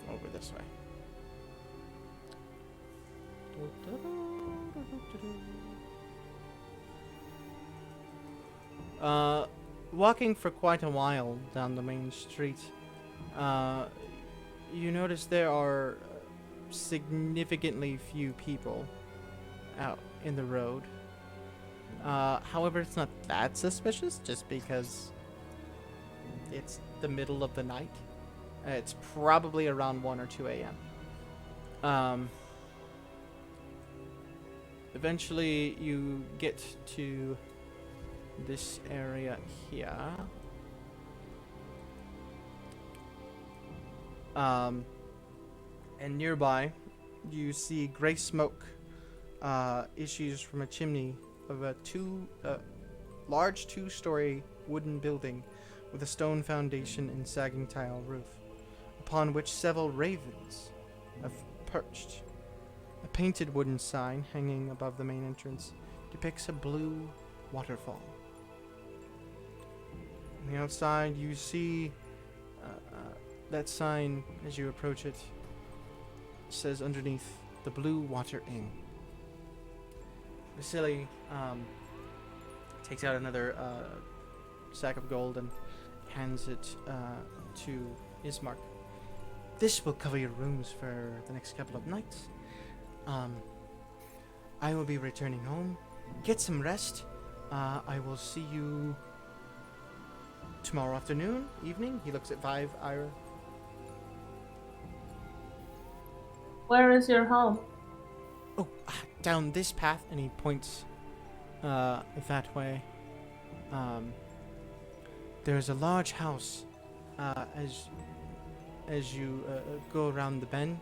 Over this way. Walking for quite a while down the main street, you notice there are significantly few people out in the road. However, it's not that suspicious just because it's the middle of the night. It's probably around 1 or 2 a.m. Eventually, you get to this area here. And nearby, you see gray smoke issues from a chimney of a large two-story wooden building with a stone foundation and sagging tile roof, upon which several ravens have perched. A painted wooden sign hanging above the main entrance depicts a blue waterfall. On the outside, you see that sign as you approach it. Says underneath, the Blue Water Inn. Vasily takes out another sack of gold and hands it to Ismark. This will cover your rooms for the next couple of nights. I will be returning home. Get some rest. I will see you tomorrow afternoon, evening. He looks at Vive, Ira. Where is your home? Oh, down this path, and he points that way. There's a large house as you go around the bend,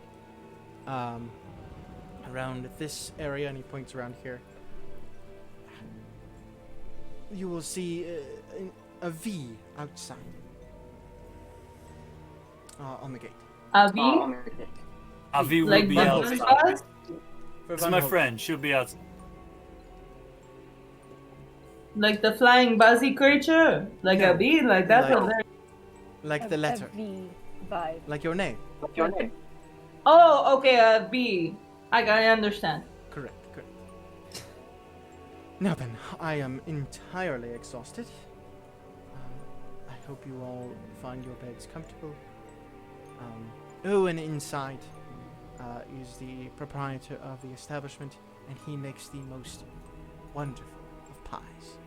around this area, and he points around here. You will see a V outside on the gate. Avi? Avi will Like be Bubbles outside. does? For This is Van my Holt. friend. She'll be outside. Like the flying buzzy creature? Like No. a bee? Like that's Like- a very... Like the letter. A V vibe. Like your name. Oh, okay, a bee. I understand. Correct. Now then, I am entirely exhausted. I hope you all find your beds comfortable. And inside is the proprietor of the establishment, and he makes the most wonderful of pies.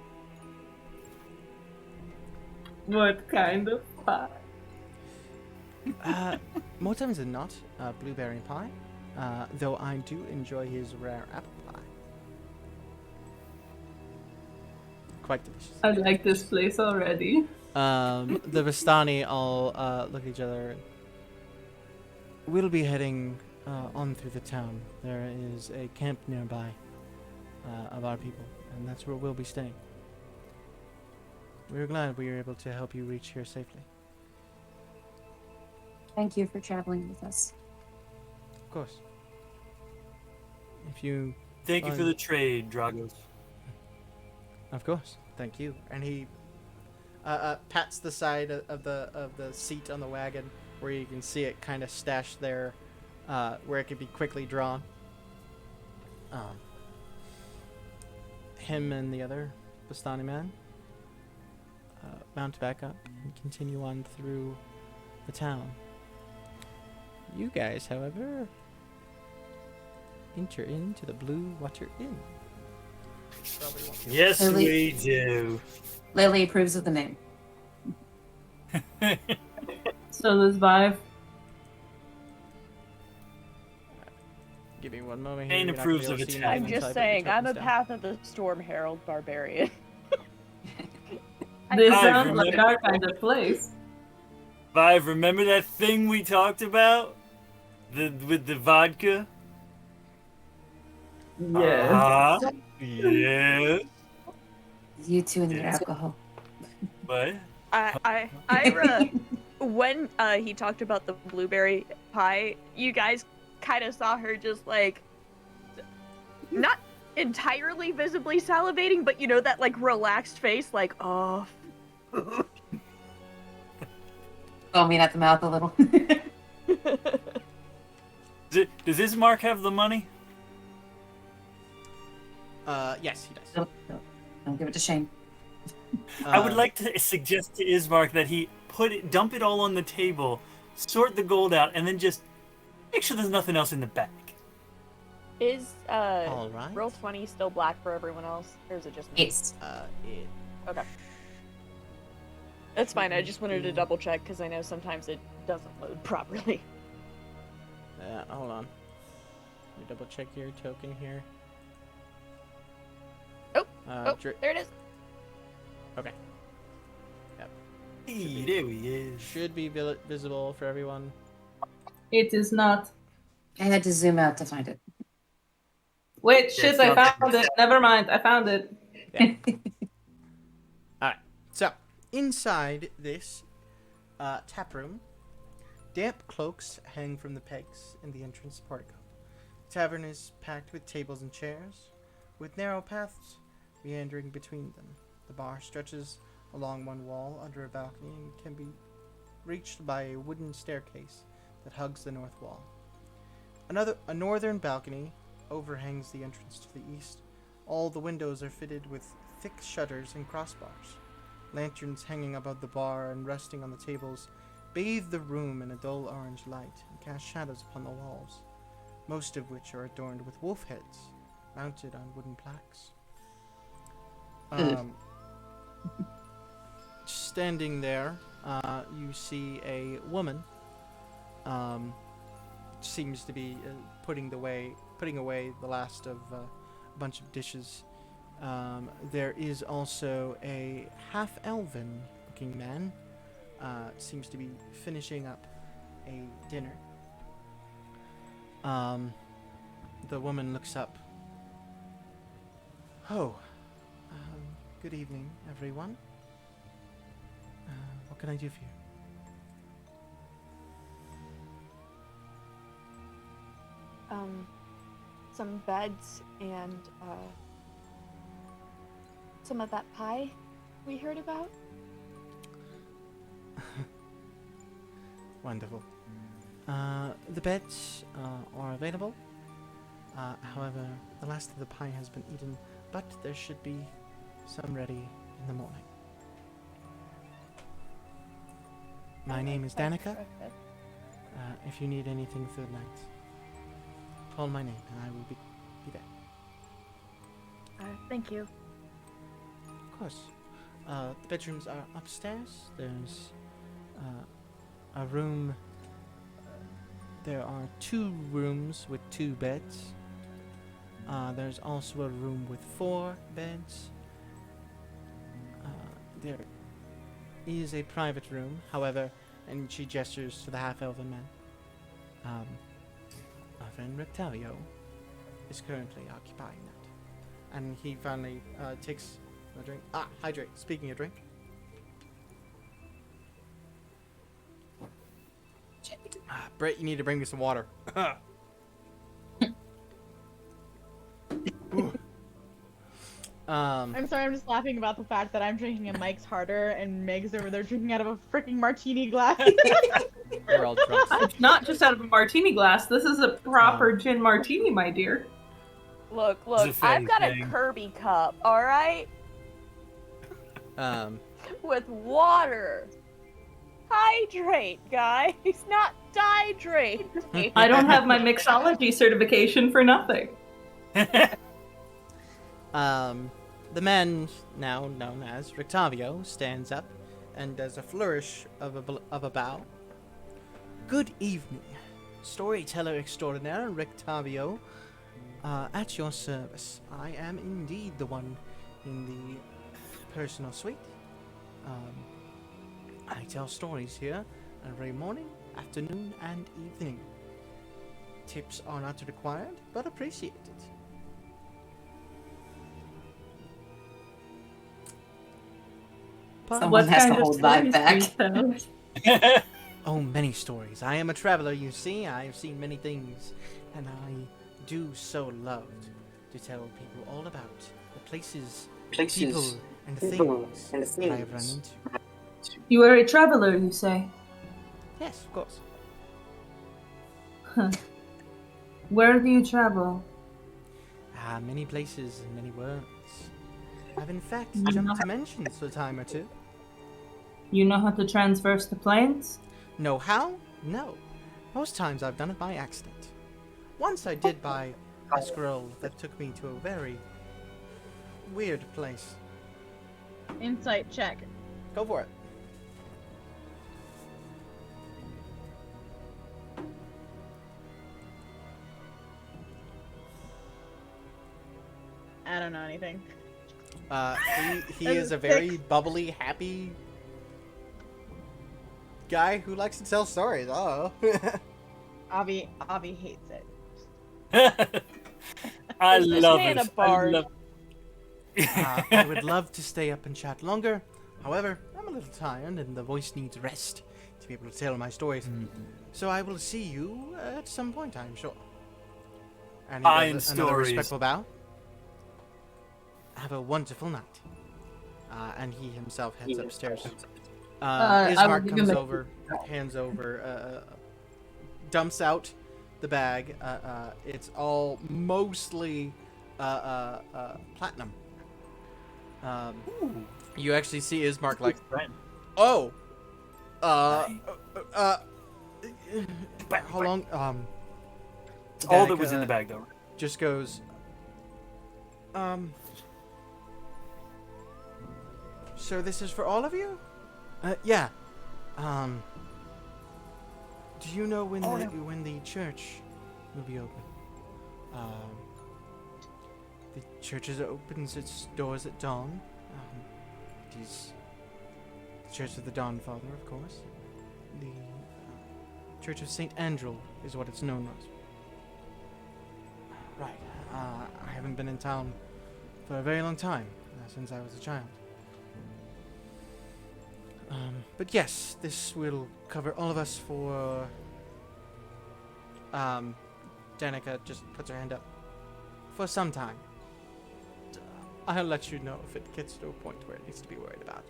What kind of pie? More times than not, blueberry pie, though I do enjoy his rare apple pie. Quite delicious. I like this place already. The Vistani all look at each other. We'll be heading on through the town. There is a camp nearby of our people, and that's where we'll be staying. We're glad we were able to help you reach here safely. Thank you for traveling with us. Of course. If you... Thank you for Fine. the trade, Dragos. Of course. Thank you. And he pats the side of the seat on the wagon where you can see it kind of stashed there, where it could be quickly drawn. Him and the other Bastani man mount back up and continue on through the town. You guys, however, enter into the Blue Water Inn. Probably won't be- Yes, Lily. we do. Lily approves of the name. So this vibe. Give me one moment here. Shane you're not approves gonna of be able to see attack. anything I'm just inside, but saying, your I'm a token's down. Path of the Storm Herald barbarian. This I sounds like remember- our kind of place. Vive, remember that thing we talked about? With the vodka? Yes. Uh-huh. Yeah. You two and your alcohol. What? Ira, when he talked about the blueberry pie, you guys kind of saw her just like, not entirely visibly salivating, but you know that like relaxed face, like, oh. Foaming at the mouth a little. Does Ismark have the money? Yes, he does. Don't give it to Shane. I would like to suggest to Ismark that he dump it all on the table, sort the gold out, and then just make sure there's nothing else in the bag. Is All right. roll 20 still black for everyone else, or is it just me? Yes. Okay. That's fine. I just wanted to double check because I know sometimes it doesn't load properly. Hold on. Let me double check your token here. There it is. Okay. Yep. Hey, there he is. Should be visible for everyone. It is not. I had to zoom out to find it. Wait, shit, I found it. Never mind, I found it. Yeah. All right. So inside this tap room, damp cloaks hang from the pegs in the entrance portico. The tavern is packed with tables and chairs, with narrow paths meandering between them. The bar stretches along one wall under a balcony and can be reached by a wooden staircase that hugs the north wall. A northern balcony overhangs the entrance to the east. All the windows are fitted with thick shutters and crossbars. Lanterns hanging above the bar and resting on the tables bathe the room in a dull orange light and cast shadows upon the walls, most of which are adorned with wolf heads mounted on wooden plaques. Standing there, you see a woman. Seems to be putting away the last of a bunch of dishes. There is also a half-elven looking man. Seems to be finishing up a dinner. The woman looks up. Oh, good evening, everyone. What can I do for you? Some beds and some of that pie we heard about. Wonderful. The beds are available. However, the last of the pie has been eaten, but there should be some ready in the morning. My name is Danica. If you need anything for the night, call my name and I will be there. Thank you. Of course. The bedrooms are upstairs. There's a room. There are 2 rooms with 2 beds. There's also a room with 4 beds. There is a private room, however, and she gestures to the half-elven man. My friend Rectavio is currently occupying that. And he finally takes a drink. Hydrate. Speaking of drink. Brett, you need to bring me some water. I'm sorry, I'm just laughing about the fact that I'm drinking a Mike's Harder and Meg's over there drinking out of a freaking martini glass. We're all drunk. It's not just out of a martini glass. This is a proper gin martini, my dear. Look, It's a I've got a thing. Kirby cup, alright? With water. Hydrate, guys, not dihydrate. I don't have my mixology certification for nothing. The man, now known as Rictavio, stands up and does a flourish of a bow. Good evening, storyteller extraordinaire Rictavio. At your service. I am indeed the one in the personal suite. I tell stories here every morning, afternoon, and evening. Tips are not required, but appreciated. Someone has to hold that back. Oh, many stories. I am a traveler, you see. I have seen many things, and I do so love to to tell people all about the places, people, and things that I have run into. You are a traveler, you say? Yes, of course. Where do you travel? Many places and many worlds. I've in fact jumped dimensions a time or two. You know how to transverse the planes? Know how? No. Most times I've done it by accident. Once I did by a scroll that took me to a very weird place. Insight check. Go for it. I don't know anything. He is a very bubbly, happy guy who likes to tell stories. Oh. Avi hates it. I Is this love man it. a bard? I would love to stay up and chat longer. However, I'm a little tired and the voice needs rest to be able to tell my stories. So I will see you at some point, I'm sure. And he Fine does another stories. respectful bow. Have a wonderful night. And he himself heads upstairs. I will Ismark give comes him a- over, hands over, dumps out the bag. It's all mostly platinum. You actually see Ismark like, oh, how long? It's all Danica that was in the bag, though. just goes, so this is for all of you? Yeah. Do you know when the church will be open? The church opens its doors at dawn. It is the Church of the Dawn Father, of course. The Church of Saint Andral is what it's known as. Right. I haven't been in town for a very long time, since I was a child. But yes, this will cover all of us for... Danica just puts her hand up. For some time. I'll let you know if it gets to a point where it needs to be worried about.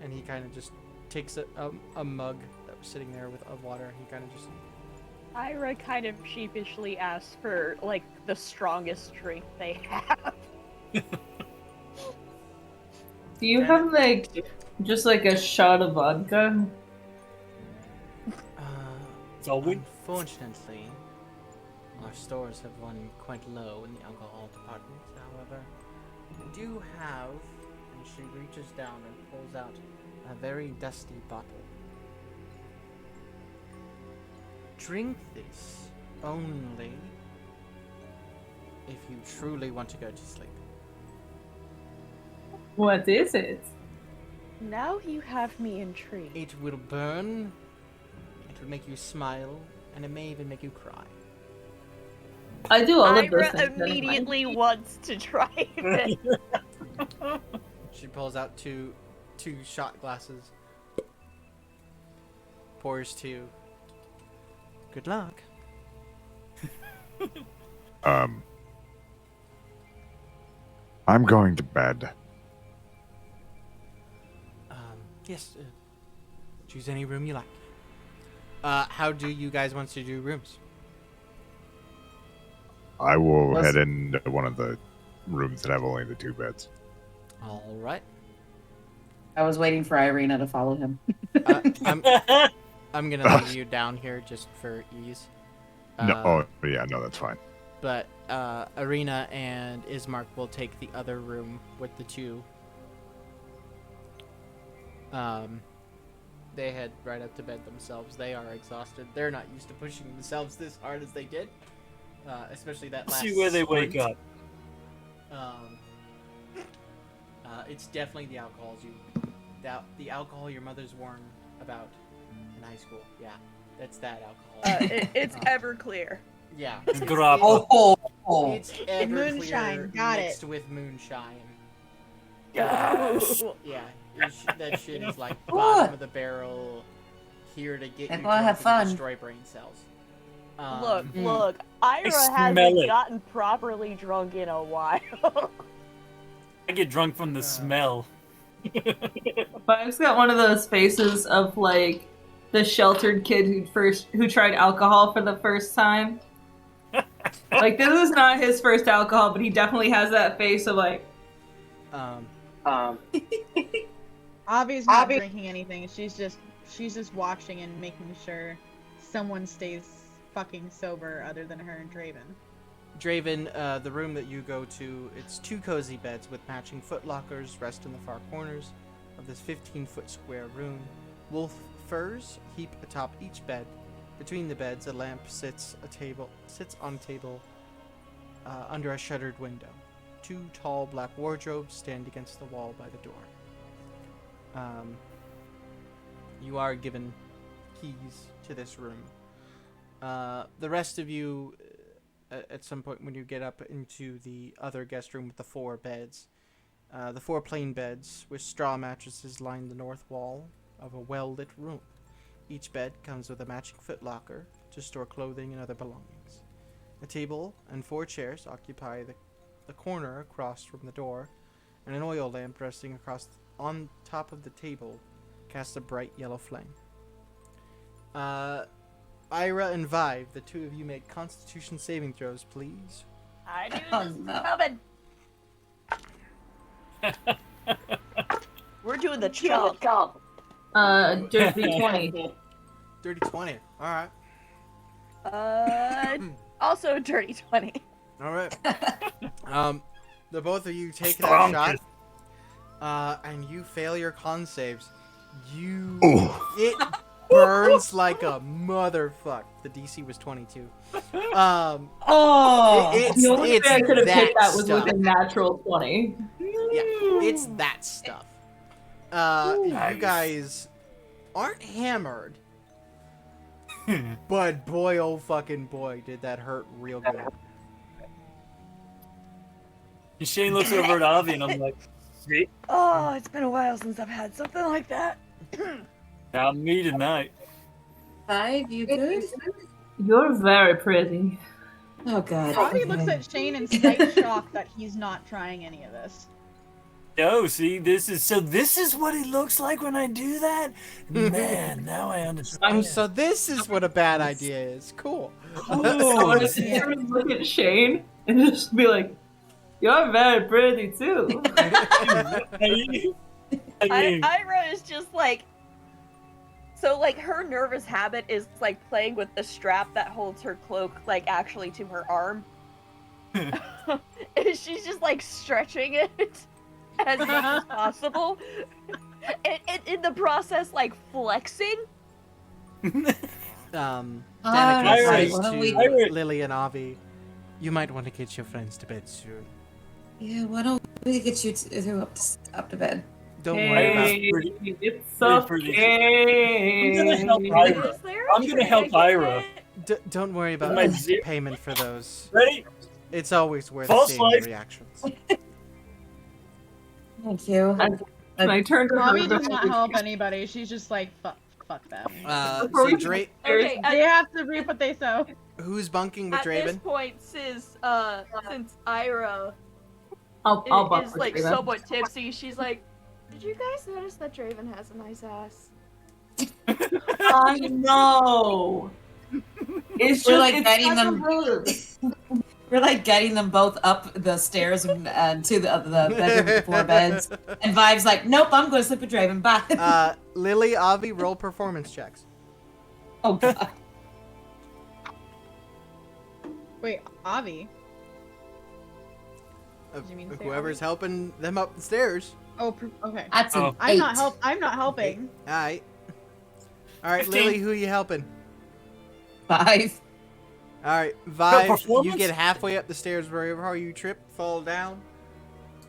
And he kind of just takes a mug that was sitting there with of water. He kind of just... Ira kind of sheepishly asks for, like, the strongest drink they have. Do you have, like, just like a shot of vodka? Unfortunately, our stores have run quite low in the alcohol department. However, we do have, and she reaches down and pulls out a very dusty bottle. Drink this only if you truly want to go to sleep. What is it? Now you have me intrigued. It will burn, it will make you smile, and it may even make you cry. I do all of those Ira things. immediately wants to try it. She pulls out two shot glasses. Pours two. Good luck. I'm going to bed. Yes. Choose any room you like. How do you guys want to do rooms? I will Let's- head into one of the rooms that have only the 2 beds. All right. I was waiting for Irina to follow him. I'm gonna leave you down here just for ease. No, that's fine. But Arena and Ismark will take the other room with the 2. They head right up to bed themselves. They are exhausted. They're not used to pushing themselves this hard as they did, especially that last. See where they wake sprint. up. It's definitely the alcohol. The alcohol your mother's warned about in high school. Yeah, that's that alcohol. It's Everclear. Yeah. Grappa. It's Everclear moonshine, got it. mixed with moonshine. Yes. Yeah, that shit is like bottom of the barrel, here to get Hey, you boy, have drunk and fun. destroy brain cells. Look, Ira smell hasn't it. gotten properly drunk in a while. I get drunk from the smell. Five's got one of those faces of like the sheltered kid who tried alcohol for the first time. Like this is not his first alcohol, but he definitely has that face of like. Avi's not drinking anything. She's just watching and making sure someone stays fucking sober other than her and Draven. Draven, the room that you go to, it's 2 cozy beds with matching footlockers rest in the far corners of this 15-foot square room. Wolf furs heap atop each bed. Between the beds, a lamp sits on a table under a shuttered window. 2 tall black wardrobes stand against the wall by the door. You are given keys to this room. The rest of you, at some point when you get up into the other guest room with the 4 beds, the 4 plain beds with straw mattresses line the north wall of a well-lit room. Each bed comes with a matching footlocker to store clothing and other belongings. A table and 4 chairs occupy the corner across from the door, and an oil lamp resting on top of the table casts a bright yellow flame. Ira and Vive, the 2 of you make Constitution saving throws, please. I knew Oh, this was no. coming. We're doing the chomp. Dirty 20. Dirty 20. All Uh, also a dirty 20. right. The both of you take that Strong shot, and you fail your con saves. Ooh. It burns like a motherfuck. The DC was 22. Oh, It's The only way I could have that picked that was stuff. with a natural 20. Yeah, it's that stuff. Nice. You guys aren't hammered, but boy, oh fucking boy, did that hurt real good. And Shane looks over at Avi, and I'm like, "See, Oh, it's been a while since I've had something like that. not me tonight." Five, you good? You're very pretty. Oh god. Avi okay. looks at Shane in slight shock that he's not trying any of this. Oh, see, this is what it looks like when I do that? Man, now I understand. So this is what a bad idea is. Cool. So I just sort of look at Shane and just be like, "You're very pretty too." I mean, Ira is just like, so like her nervous habit is like playing with the strap that holds her cloak like actually to her arm. And she's just like stretching it as much as possible. And in the process like flexing. Danica Alright, says why don't we- to Lily and Avi, you might want to get your friends to bed soon. Yeah, why don't we get you up to bed? Don't worry about Hey, pretty- it's pretty- okay. I'm gonna help Ira. Is there I'm gonna help Ira. Don't worry about My the zero- payment for those. Ready? It's always worth False seeing life. the reactions. Thank you. My turn to Avi her does before not we- help anybody. She's just like, fuck them. Before we So Okay, They have to reap what they sow. who's bunking with at this Draven? point, since Ira I'll buck is for like Draven. somewhat tipsy, she's like, "Did you guys notice that Draven has a nice ass?" I know. It's We're just like it's getting such a them- rude. We're like getting them both up the stairs and to the bedroom with the 4 beds. And Vibe's like, nope, I'm going to sleep with Draven. Bye. Lily, Avi, roll performance checks. Oh god. Wait, Avi? Did you mean to say Whoever's Avi? helping them up the stairs. Oh, okay. That's an Oh. 8. I'm not helping. Alright. Alright, 15. Lily, who you helping? 5. Alright, Vibe, you performance? get halfway up the stairs wherever you trip, fall down.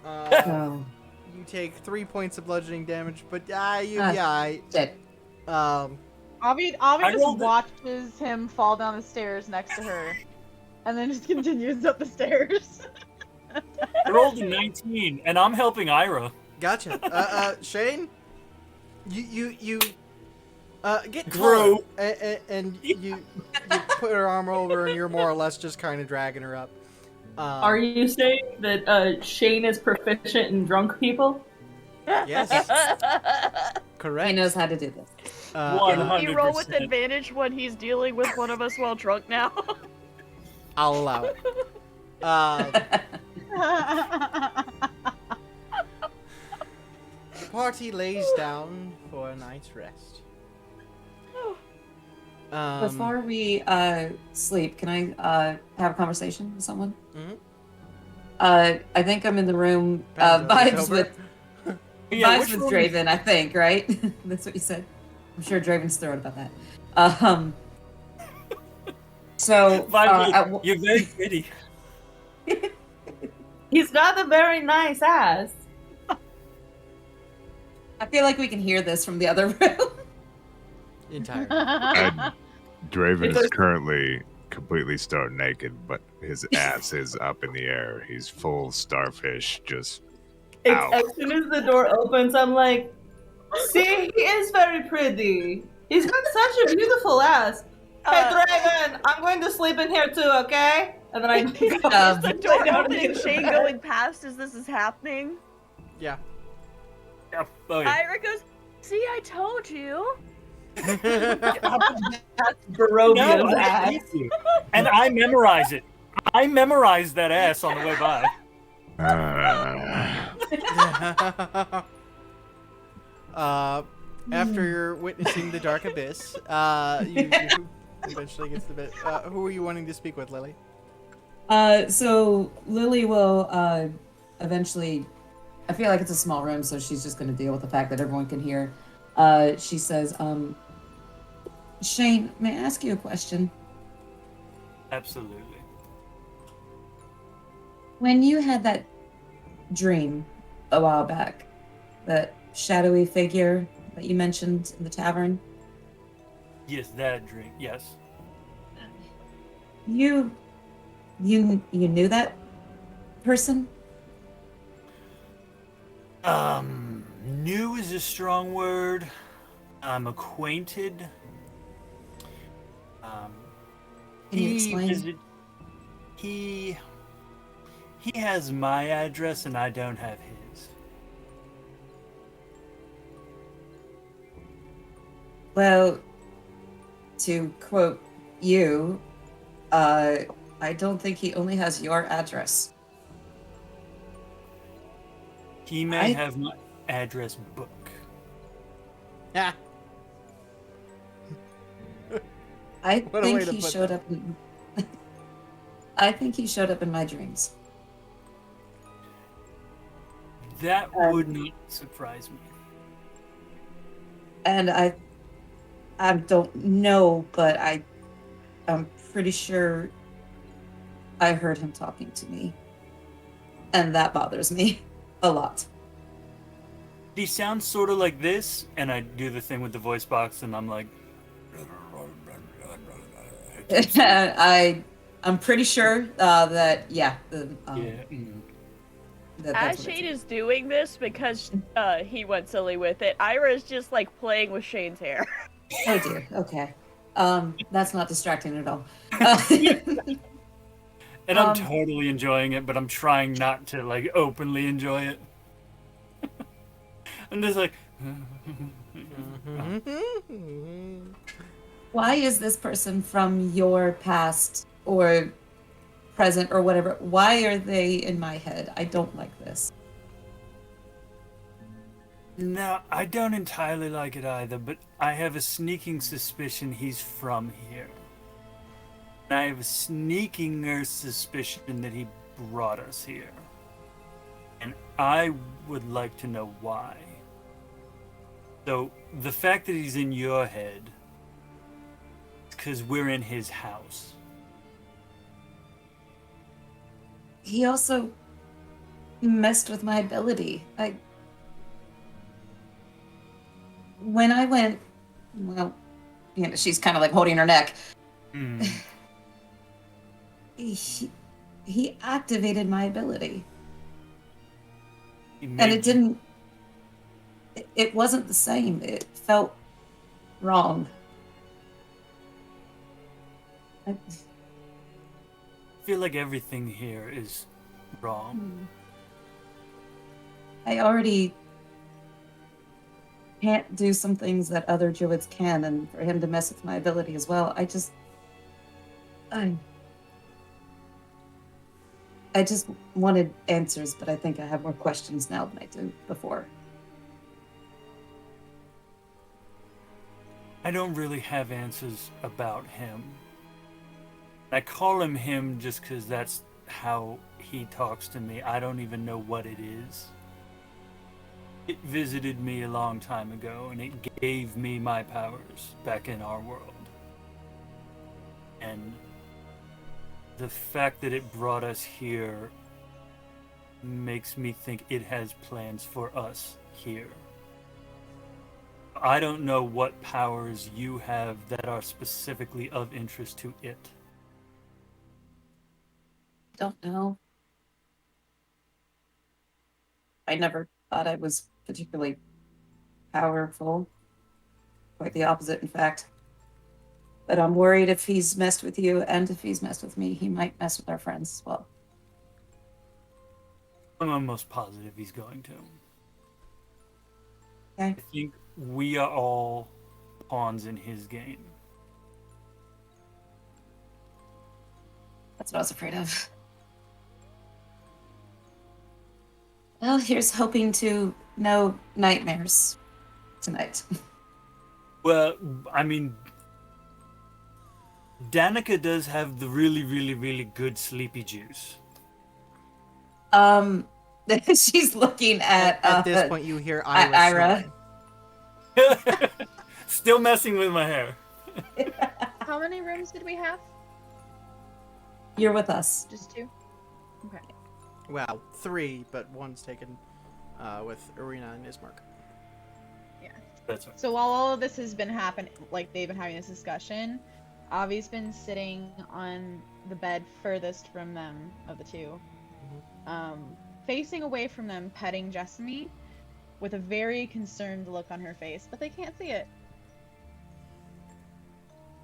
Oh, You take 3 points of bludgeoning damage, but you Ah. be alright. shit. Avi I just rolled it. watches him fall down the stairs next to her, and then just continues up the stairs. I rolled a 19, and I'm helping Ira. Gotcha. Shane? You Get Grow. taller. And you put her arm over, and you're more or less just kind of dragging her up. Are you saying that Shane is proficient in drunk people? Yes, correct. He knows how to do this. Can you roll with 100%. advantage when he's dealing with one of us while drunk now? I'll allow it. The party lays down for a night's rest. Before we sleep, can I have a conversation with someone? Mhm. I think I'm in the room. Vibes Sober? with Yeah, vibes which with room- Draven, I think, right? That's what you said. I'm sure Draven's thrilled about that. So You're very pretty. He's got a very nice ass. I feel like we can hear this from the other room. Entire. And Draven It's is a- currently completely stone naked, but his ass is up in the air. He's full starfish, just Ow. As soon as the door opens, I'm like, see, he is very pretty. He's got such a beautiful ass. Hey, Draven, I'm going to sleep in here too, okay? And then I go Is the door lay down opening, in the Shane bed. going past as this is happening? Yeah. Yeah. Oh, yeah. Ira goes, see, I told you. That's Barovia's No, I ass. hate you. And I memorize it. I memorized that ass on the way by. After you're witnessing the dark abyss, you eventually gets the bit. Who are you wanting to speak with, Lily? So Lily will eventually. I feel like it's a small room, so she's just going to deal with the fact that everyone can hear. She says, Shane, may I ask you a question? Absolutely. When you had that dream a while back, that shadowy figure that you mentioned in the tavern, Yes, that drink. Yes. you knew that person? New is a strong word. I'm acquainted. Can you explain? He has my address and I don't have his. Well, to quote you, I don't think he only has your address. He may have my address book. Yeah. I What a way think to he put showed that. up in I think he showed up in my dreams. That would not surprise me. And I don't know, but I'm pretty sure I heard him talking to me. And that bothers me a lot. He sounds sort of like this, and I do the thing with the voice box, and I'm like, I'm pretty sure that yeah. that's As what it Shane is. is doing this, because he went silly with it, Ira's just like playing with Shane's hair. Oh dear. Okay. That's not distracting at all. And I'm totally enjoying it, but I'm trying not to like openly enjoy it. I'm just like, Why is this person from your past or present or whatever? Why are they in my head? I don't like this. no, I don't entirely like it either, but I have a sneaking suspicion he's from here. And I have a sneakinger suspicion that he brought us here. And I would like to know why. So, the fact that he's in your head is because we're in his house. He also messed with my ability. When I went, well, you know, she's kind of like holding her neck. Hmm. He activated my ability. He And made it didn't, it wasn't the same. It felt wrong. I, I feel like everything here is wrong. I already can't do some things that other druids can, and for him to mess with my ability as well, I just wanted answers, but I think I have more questions now than I did before. I don't really have answers about him. I call him him just because that's how he talks to me. I don't even know what it is. It visited me a long time ago, and it gave me my powers back in our world. And the fact that it brought us here makes me think it has plans for us here. I don't know what powers you have that are specifically of interest to it. Don't know. I never thought I was particularly powerful. Quite the opposite, in fact. But I'm worried if he's messed with you and if he's messed with me, he might mess with our friends as well. I'm almost positive he's going to. Okay. I think we are all pawns in his game. That's what I was afraid of. Well, here's hoping to no nightmares tonight. Well, I mean, Danica does have the really, really, really good sleepy juice. She's looking At this point, you hear Ira. Ira. Still messing with my hair. How many rooms did we have? You're with us. Just 2? Okay. Well, 3, but one's taken with Arena and Ismark. Yeah. That's right. So while all of this has been happening, like they've been having this discussion, Avi's been sitting on the bed furthest from them of the 2. Facing away from them, petting Jessamy, with a very concerned look on her face, but they can't see it.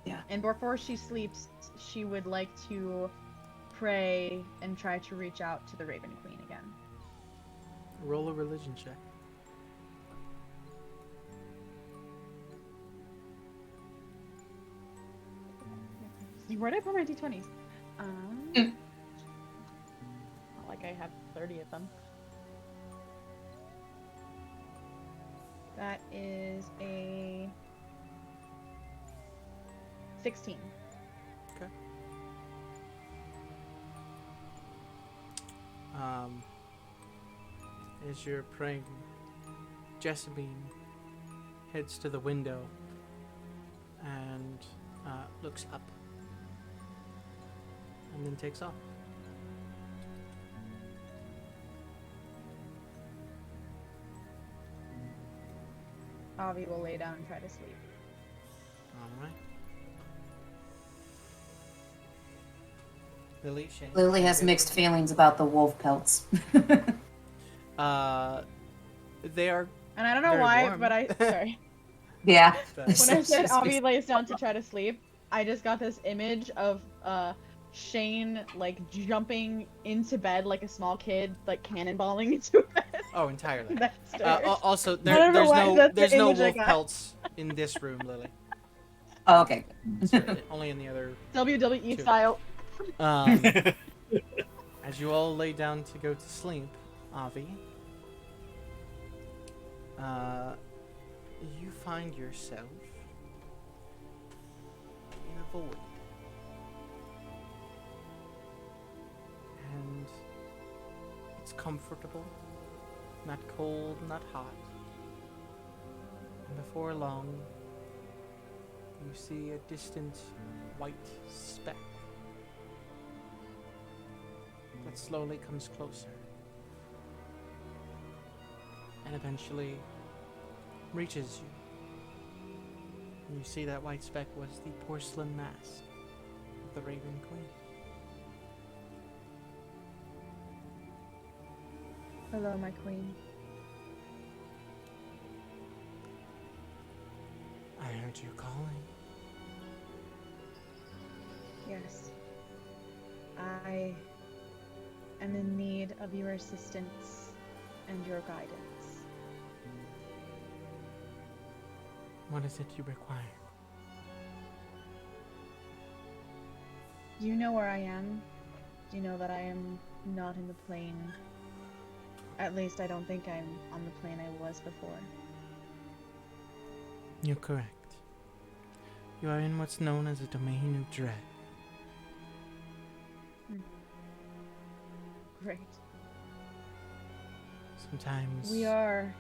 Yeah. And before she sleeps, she would like to pray and try to reach out to the Raven Queen again. Roll a religion check. Where'd I put my d20s? Not like I have 30 of them. That is a 16. Okay. As you're praying, Jessamine heads to the window and looks up and then takes off. Avi will lay down and try to sleep. Alright. Lily, Shane. Lily has mixed feelings about the wolf pelts. They are. And I don't know Very why, warm. but sorry. Yeah. But- When I said She's Avi mixed- lays down to try to sleep, I just got this image of Shane like jumping into bed like a small kid, like cannonballing into bed. Oh, entirely. That's disturbing. Also, I don't know there's why no that's the there's no image I wolf got. pelts in this room, Lily. Oh, okay. Only in the other. WWE Two. style. As you all lay down to go to sleep, Avi, you find yourself in a void. And it's comfortable, not cold, not hot. And before long, you see a distant white speck that slowly comes closer and eventually reaches you. And you see that white speck was the porcelain mask of the Raven Queen. Hello, my queen. I what you're calling? Yes. I am in need of your assistance and your guidance. What is it you require? Do you know where I am? Do you know that I am not in the plane? At least I don't think I'm on the plane I was before. You're correct. You are in what's known as a domain of dread. Great. Sometimes We are.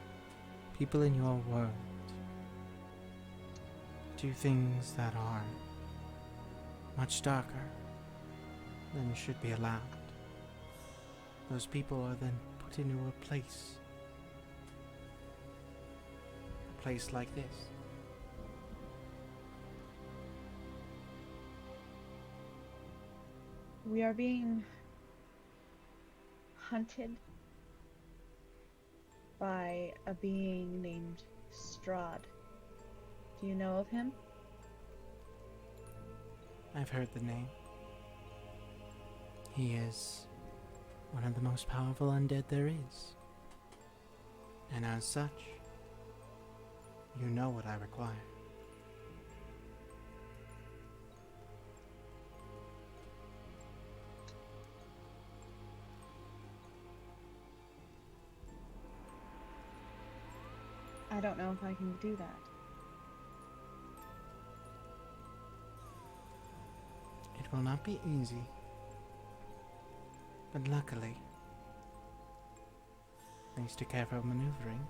people in your world do things that are much darker than should be allowed. Those people are then put into a place like this. We are being hunted by a being named Strahd. Do you know of him? I've heard the name. He is one of the most powerful undead there is. And as such, you know what I require. I don't know if I can do that. It will not be easy. But luckily, thanks to careful maneuvering,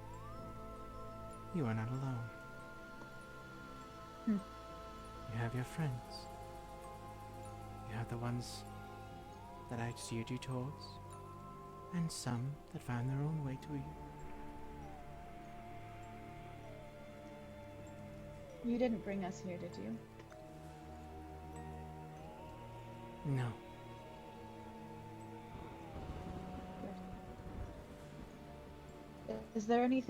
you are not alone. You have your friends. You have the ones that I steered you towards, and some that found their own way to you. You didn't bring us here, did you? No. Is there any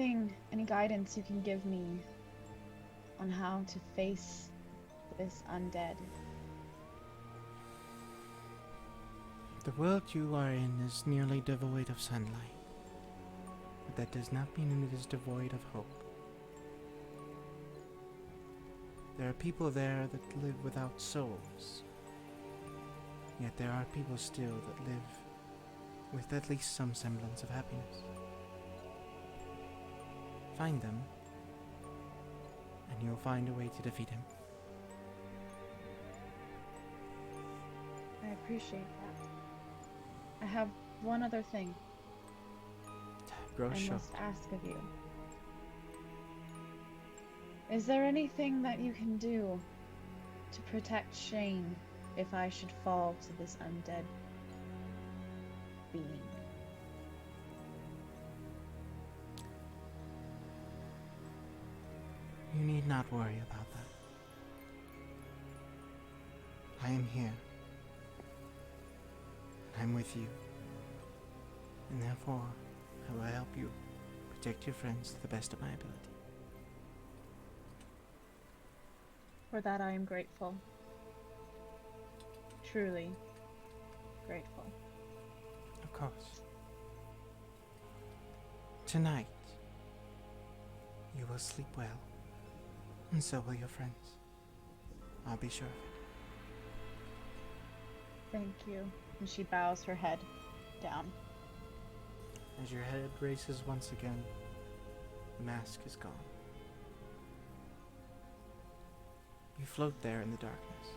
guidance you can give me on how to face this undead? The world you are in is nearly devoid of sunlight. But that does not mean it is devoid of hope. There are people there that live without souls. Yet there are people still that live with at least some semblance of happiness. Find them, and you'll find a way to defeat him. I appreciate that. I have one other thing Grow I short. must ask of you. Is there anything that you can do to protect Shane if I should fall to this undead being? You need not worry about that. I am here. I'm with you. And therefore, I will help you protect your friends to the best of my ability. For that I am grateful. Truly grateful. Of course. Tonight, you will sleep well, and so will your friends. I'll be sure of it. Thank you. And she bows her head down. As your head races once again, the mask is gone. You float there in the darkness,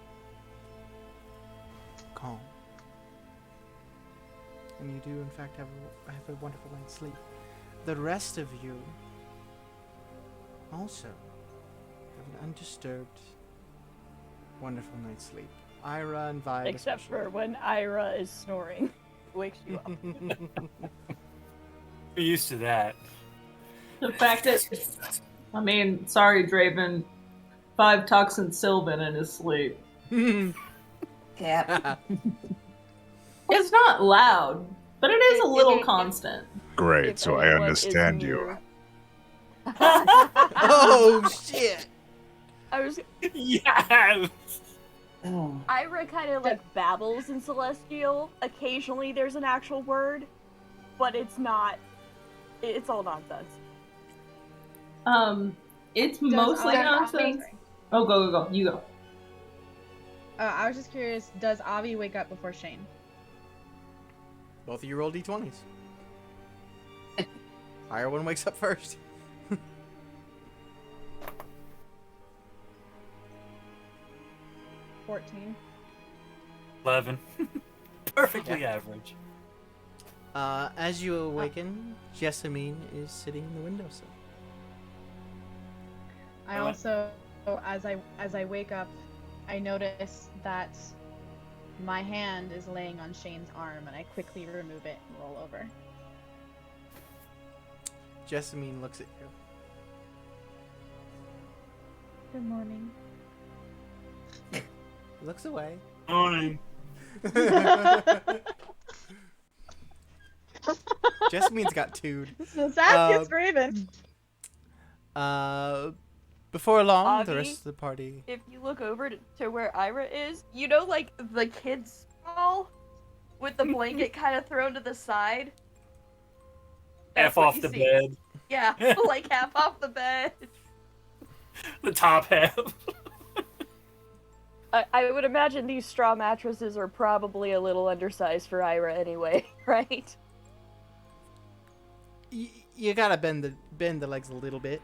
calm. And you do, in fact, have a wonderful night's sleep. The rest of you also have an undisturbed, wonderful night's sleep. Ira and Vibe. Except especially. for when Ira is snoring. Wakes you up. We're used to that. The fact that, I mean, sorry, Draven, 5 toxin Sylvan in his sleep. Yeah. It's not loud, but it is a little constant. Great, If so I anyone is understand you. near- Oh shit! I was Yes. Oh. Ira kind of like babbles in Celestial. Occasionally there's an actual word, but it's not. It's all nonsense. It's Does mostly Avi- nonsense. sorry. Oh, go. You go. I was just curious, does Avi wake up before Shane? Both of you roll d20s. Higher one wakes up first. 14. 11. Perfectly average. As you awaken, Jessamine is sitting in the windowsill. I also, as I wake up, I notice that my hand is laying on Shane's arm, and I quickly remove it and roll over. Jessamine looks at you. Good morning. Looks away. Morning. Jessamine's got two'd. Sassy Raven. Before long, the Avi? rest of the party. If you look over to where Ira is, you know, like the kids' ball with the blanket kind of thrown to the side. Half That's what off you the see. bed. Yeah, like half off the bed. The top half. I would imagine these straw mattresses are probably a little undersized for Ira anyway, right? You gotta bend the legs a little bit.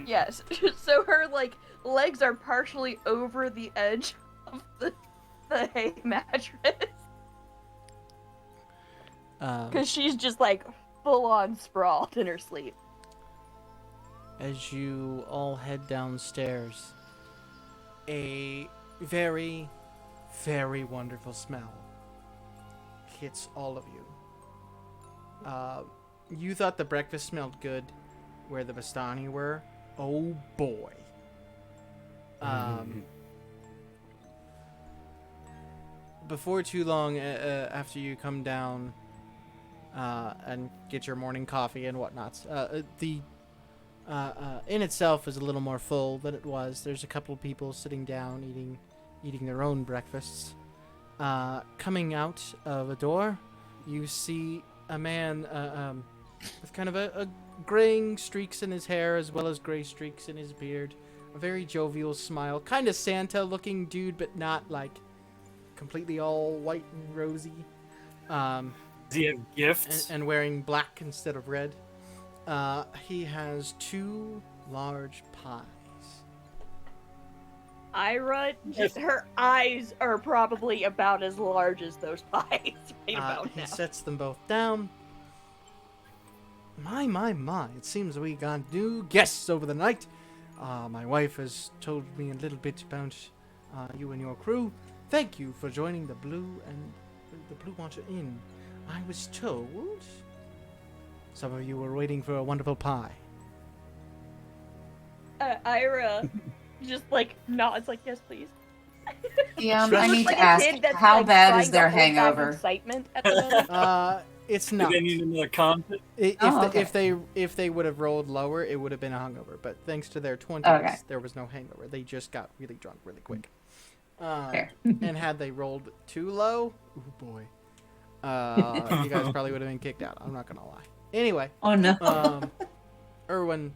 Yes. So her like legs are partially over the edge of the hay mattress. Because she's just like full on sprawled in her sleep. As you all head downstairs, a very, very wonderful smell hits all of you. You thought the breakfast smelled good where the Vistani were. Oh boy. Before too long, after you come down and get your morning coffee and whatnots, the inn itself is a little more full than it was. There's a couple of people sitting down eating their own breakfasts. Coming out of a door, you see a man with kind of a graying streaks in his hair as well as gray streaks in his beard. A very jovial smile. Kind of Santa-looking dude, but not like completely all white and rosy. Does he have gifts? And wearing black instead of red. He has 2 large pies. Ira, just her eyes are probably about as large as those pies right about He now. sets them both down. My. It seems we got new guests over the night. My wife has told me a little bit about you and your crew. Thank you for joining the Blue Water Inn. I was told some of you were waiting for a wonderful pie. Ira just like nods like, yes, please. Yeah, She I looks need like to a ask, kid that's, how like, bad trying is their to hold back hangover? excitement at the moment. It's Do not. they need another content? If they would have rolled lower, it would have been a hungover. But thanks to their 20s, Okay. there was no hangover. They just got really drunk really quick. Fair. And had they rolled too low, oh boy, you guys probably would have been kicked out. I'm not gonna lie. Anyway, Oh no. Erwin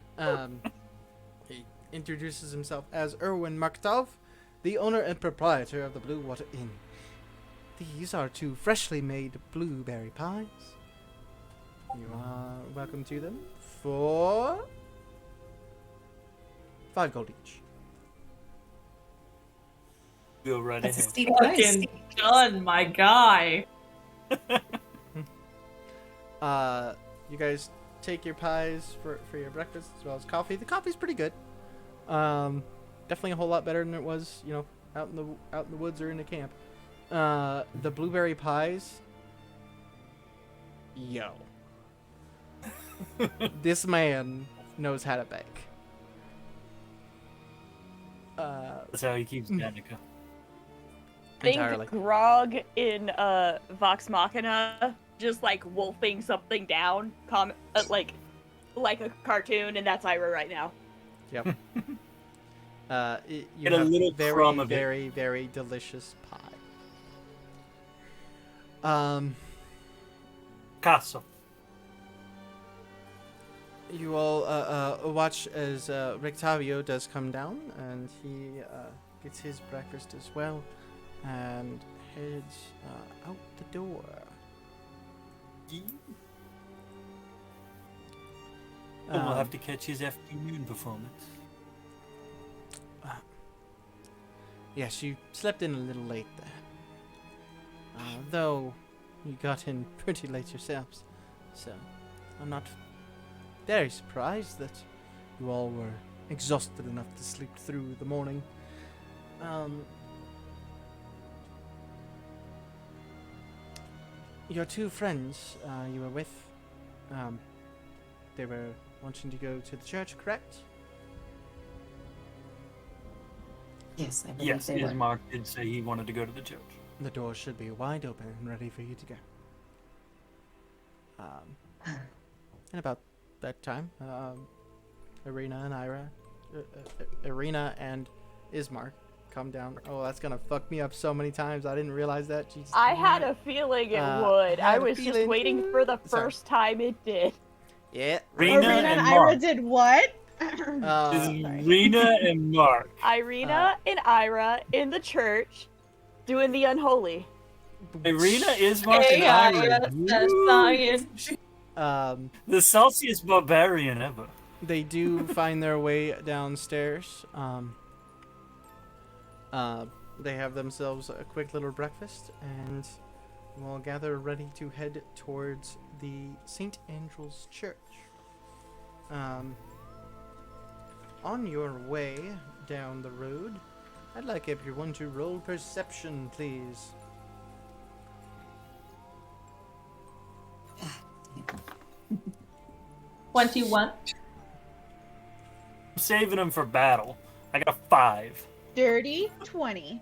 he introduces himself as Erwin Marktov, the owner and proprietor of the Blue Water Inn. These are 2 freshly made blueberry pies. You are welcome to them for 5 gold each. Go right That's a ahead. steep price. Fucking done, my guy. You guys take your pies for your breakfast as well as coffee. The coffee's pretty good. Definitely a whole lot better than it was, out in the woods or in the camp. The blueberry pies. Yo. This man knows how to bake. That's how he keeps Danica. Entirely. Think Grog in Vox Machina, just like wolfing something down, like a cartoon, and that's Ira right now. Yep. You Get a have little very, crumb of it. very, very delicious pie. Castle. You all watch as Rictavio does come down, and he gets his breakfast as well, and heads out the door. And we'll have to catch his afternoon performance. Yes, you slept in a little late there. Though you got in pretty late yourselves, so I'm not very surprised that you all were exhausted enough to sleep through the morning. Your two friends you were with, they were wanting to go to the church, correct? Yes, I believe Yes, they were. Ismark did say he wanted to go to the church. The door should be wide open and ready for you to go. And about that time, Irina and Ismark come down. Oh, that's gonna fuck me up so many times. I didn't realize that. Jesus. I had a feeling it would. had I a was just feeling. waiting for the Sorry. first time it did. Yeah. Rena Arena and and Ira Mark. did what? This is Sorry. Rena and Mark. Irina and Ira in the church doing the unholy. Irina, Ismark, Hey, and Ira. science. The sauciest barbarian ever. They do find their way downstairs. They have themselves a quick little breakfast and will gather ready to head towards the St. Andral's Church. On your way down the road, I'd like everyone to roll perception, please. 21. I'm saving them for battle. I got a 5. Dirty 20.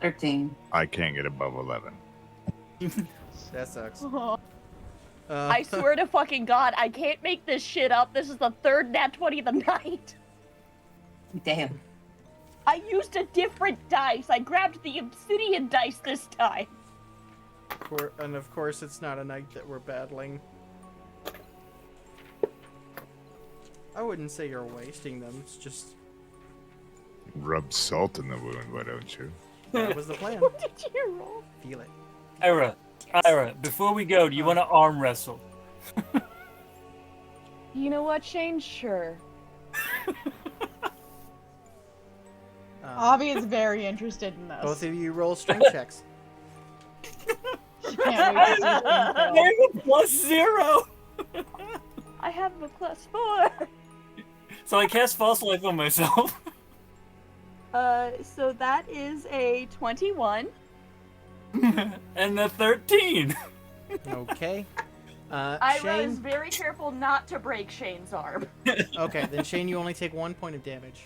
13. I can't get above 11. That sucks. I swear to fucking God, I can't make this shit up. This is the third nat 20 of the night. Damn. I used a different dice. I grabbed the obsidian dice this time. And of course, it's not a night that we're battling. I wouldn't say you're wasting them. It's just Rub salt in the wound, why don't you? that was the plan. What did you roll? Feel it. Ira, before we go, do you want to arm wrestle? You know what, Shane? Sure. Avi is very interested in this. Both of you roll strength checks. She can't wait to see this I being have a +0! I have a +4. So I cast False Life on myself. So that is a 21. And the 13. Okay. I Shane. was very careful not to break Shane's arm. Okay, then Shane, you only take 1 point of damage.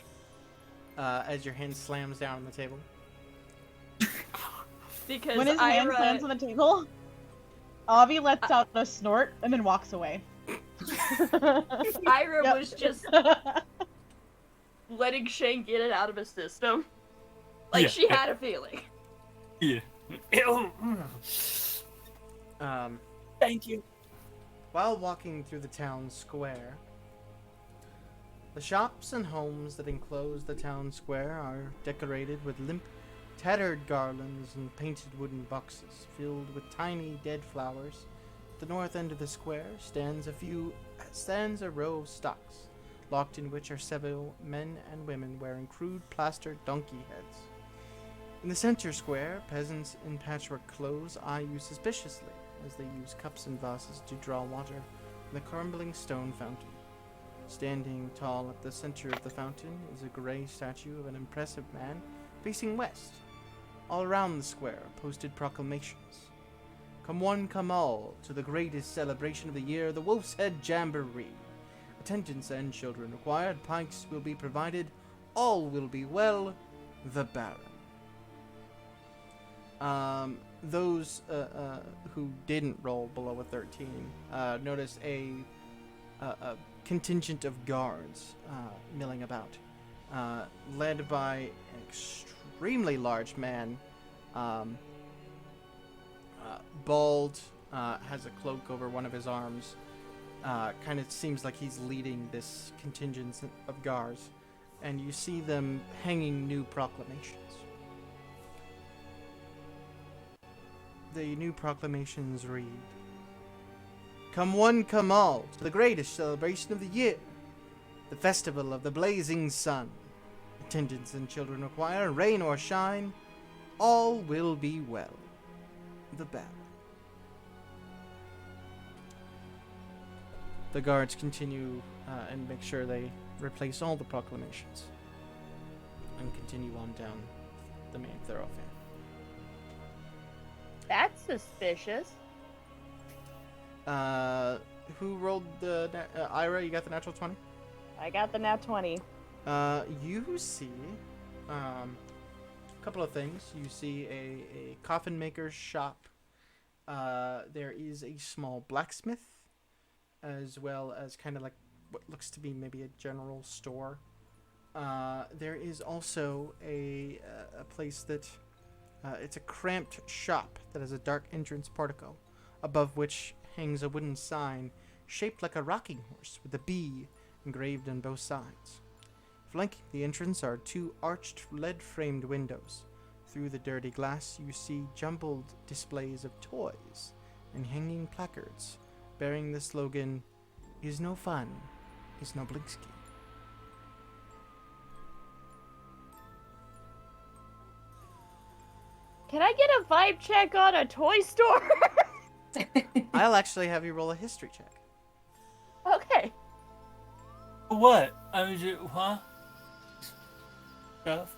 As your hand slams down on the table. Because When his hand Ira... slams on the table, Avi lets out a snort and then walks away. Ira Yep. was just letting Shane get it out of his system. Like, Yeah. she had a feeling. Yeah. Thank you. While walking through the town square, the shops and homes that enclose the town square are decorated with limp, tattered garlands and painted wooden boxes filled with tiny dead flowers. At the north end of the square stands a row of stocks, locked in which are several men and women wearing crude plastered donkey heads. In the center square, peasants in patchwork clothes eye you suspiciously as they use cups and vases to draw water from the crumbling stone fountain. Standing tall at the center of the fountain is a gray statue of an impressive man facing west. All around the square are posted proclamations. Come one, come all, to the greatest celebration of the year, the Wolf's Head Jamboree. Attendance and children required, pikes will be provided, all will be well, the Baron. Those who didn't roll below a 13 notice a contingent of guards milling about, led by an extremely large man, bald, has a cloak over one of his arms. Kind of seems like he's leading this contingent of guards, and you see them hanging new proclamations. The new proclamations read, "Come one, come all, to the greatest celebration of the year, the festival of the blazing sun. Attendants and children require, rain or shine, all will be well. The Baron." The guards continue and make sure they replace all the proclamations and continue on down the main thoroughfare. That's suspicious. Who rolled the Ira? You got the natural 20? I got the nat 20. You see a couple of things. You see a coffin maker's shop. There is a small blacksmith, as well as kind of like what looks to be maybe a general store. There is also a place that it's a cramped shop that has a dark entrance portico, above which hangs a wooden sign shaped like a rocking horse with a bee engraved on both sides. Flanking the entrance are two arched lead-framed windows. Through the dirty glass, you see jumbled displays of toys and hanging placards bearing the slogan, "Is no fun, is no Blinsky." Can I get a vibe check on a toy store? I'll actually have you roll a history check. Okay. What? I mean, huh? Stuff.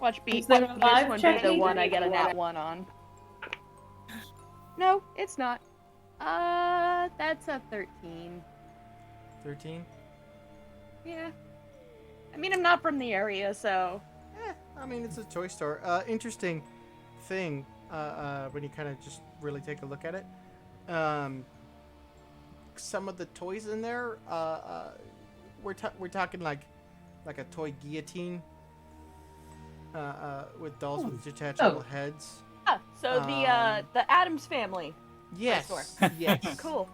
Watch Is there a this vibe one be check the needed? one I get a nat 1 on. No, it's not. That's a 13. 13? Yeah. I mean, I'm not from the area, so... I mean, it's a toy store. Interesting thing, when you kind of just really take a look at it. Some of the toys in there, we're talking like a toy guillotine, with dolls with detachable heads. Ah, so the Addams Family. Yes. store. Yes. Cool.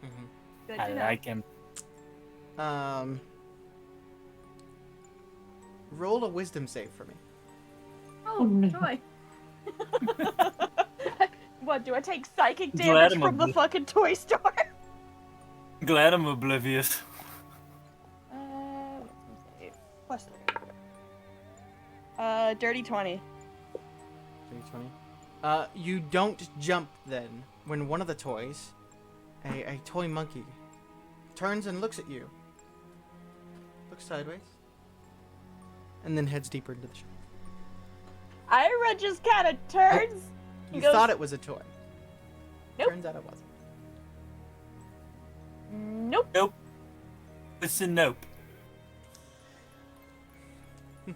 Mhm. Good to I know. like him. Roll a wisdom save for me. Oh, joy. What, do I take psychic Glad damage I'm from the fucking toy store? Glad I'm oblivious. Plus 3. Dirty 20. 320. You don't jump then when one of the toys, a toy monkey, turns and looks at you. Looks sideways. And then heads deeper into the shop. Ira just kind of turns. You goes, thought it was a toy. Nope. Turns out it wasn't. Nope. Nope. Listen, nope.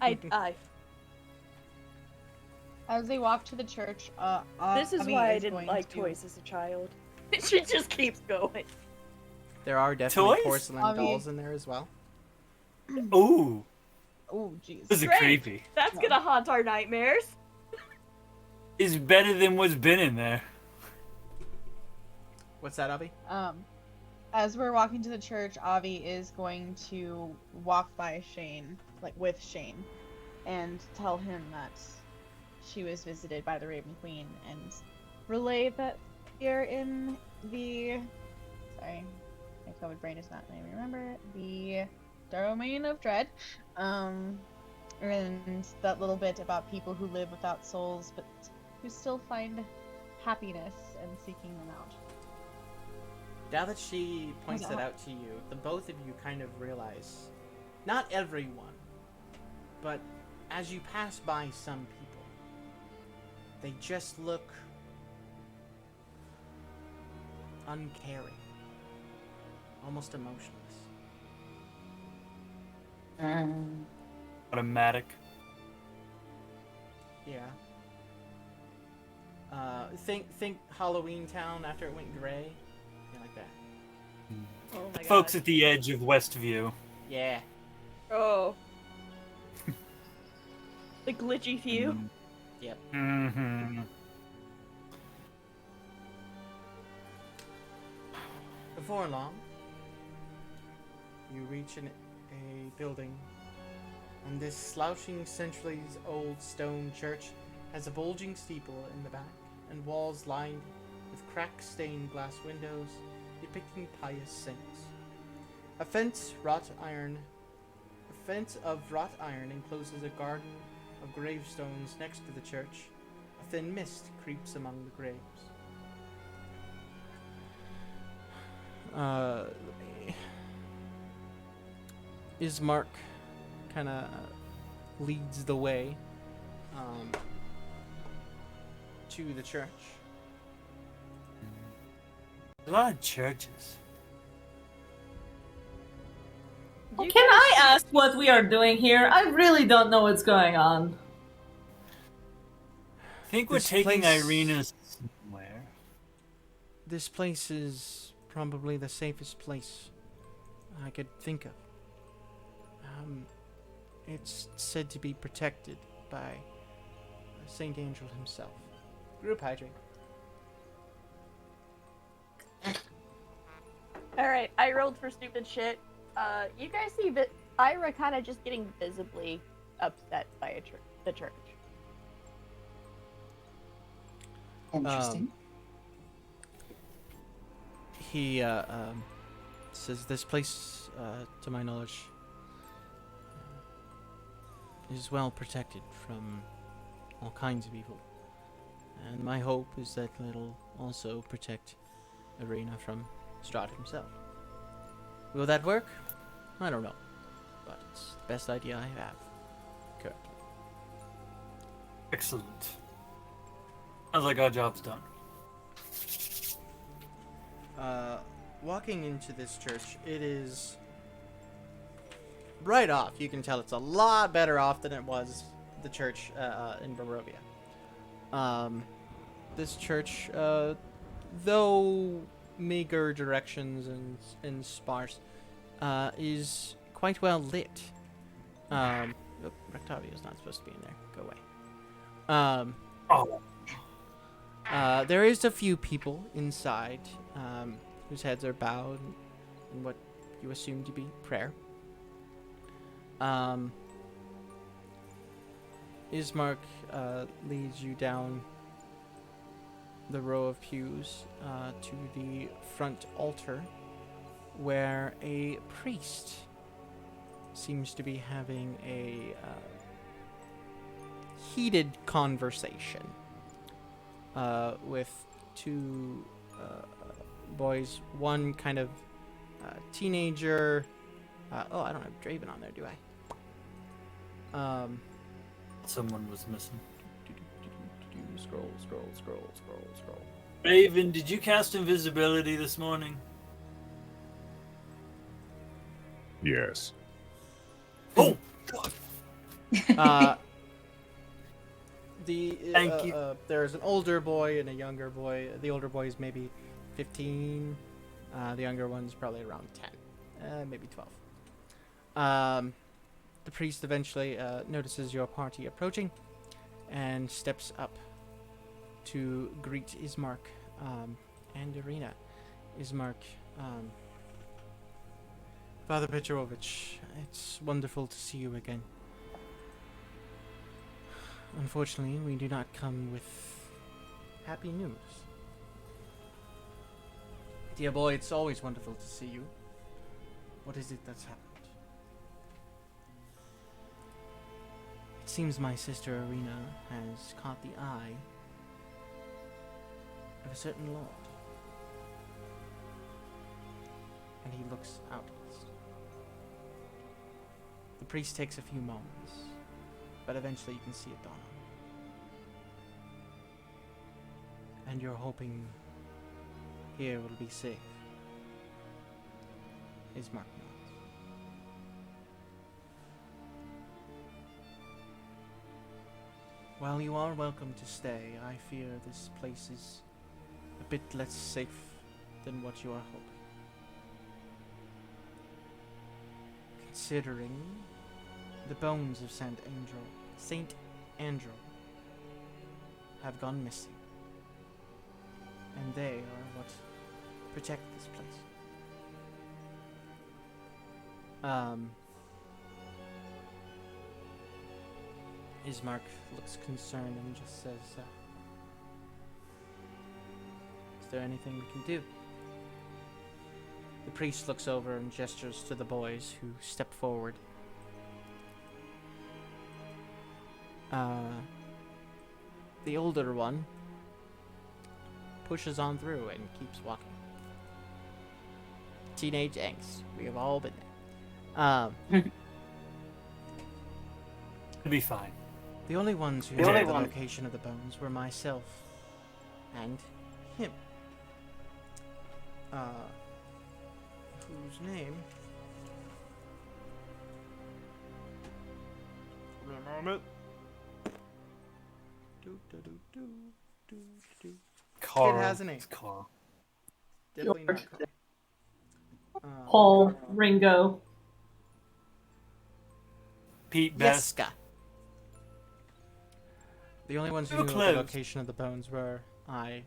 I. As they walk to the church, This is Avi why I is didn't going like to- toys as a child. She just keeps going. There are definitely Toys? porcelain Avi. dolls in there as well. Ooh, Oh, jeez. this is Great. creepy. That's gonna haunt our nightmares. It's better than what's been in there. What's that, Avi? As we're walking to the church, Avi is going to walk by Shane, like with Shane, and tell him that she was visited by the Raven Queen and relay that here in the sorry, my COVID brain is not letting me remember the domain of dread. And that little bit about people who live without souls but who still find happiness and seeking them out. Now that she points Yeah. it out to you, the both of you kind of realize, not everyone, but as you pass by some people, they just look uncaring, almost emotionless. Automatic. Yeah. Think Halloween Town after it went gray, yeah, like that. Oh my god. Folks at the edge of Westview. Yeah. Oh. The glitchy few. Yep. Mm-hmm. Before long, you reach a building, and this slouching centuries-old stone church has a bulging steeple in the back and walls lined with crack-stained glass windows depicting pious saints. A fence of wrought iron encloses a garden of gravestones next to the church. A thin mist creeps among the graves. Ismark kind of leads the way to the church. A lot of churches. You Can I guys- ask what we are doing here? I really don't know what's going on. I think we're This taking place- Irina somewhere. This place is probably the safest place I could think of. It's said to be protected by Saint Angel himself. Group hydrate. Alright, I rolled for stupid shit. You guys see Ira kind of just getting visibly upset by the church. Interesting. He says this place, to my knowledge, is well protected from all kinds of evil. And my hope is that it'll also protect Irina from Strahd himself. Will that work? I don't know. But it's the best idea I have currently. Excellent. Sounds like our job's done. Walking into this church, it is right off. You can tell it's a lot better off than it was the church in Barovia. This church, though meager directions and sparse, is quite well lit. Rectavio's not supposed to be in there. Go away. There is a few people inside whose heads are bowed in what you assume to be prayer. Ismark leads you down the row of pews to the front altar, where a priest seems to be having a heated conversation with two boys. One kind of teenager. Oh, I don't have Draven on there, do I? Someone was missing. Scroll. Raven, did you cast invisibility this morning? Yes. Oh! Thank you. There's an older boy and a younger boy. The older boy is maybe 15. The younger one's probably around 10, maybe 12. The priest eventually notices your party approaching and steps up to greet Ismark and Irina. Ismark, Father Petrovich, it's wonderful to see you again. Unfortunately, we do not come with happy news. Dear boy, it's always wonderful to see you. What is it that's happened? It seems my sister Irina has caught the eye of a certain lord. And he looks out east. The priest takes a few moments, but eventually you can see it dawn on him. And you're hoping here will be safe. Ismark nods. While you are welcome to stay, I fear this place is a bit less safe than what you are hoping. considering the bones of Saint Andral have gone missing. And they are what protect this place. Ismark looks concerned and just says, is there anything we can do? The priest looks over and gestures to the boys who step forward. The older one pushes on through and keeps walking. Teenage angst. We have all been there. It'll be fine. The only ones who knew the location of the bones were myself and him. Whose name? Give me a moment. Carl. It has a name. It's Carl. Definitely not George. Carl. Paul, Ringo. Pete Best. Yeska. The only ones who Too knew close. the location of the bones were I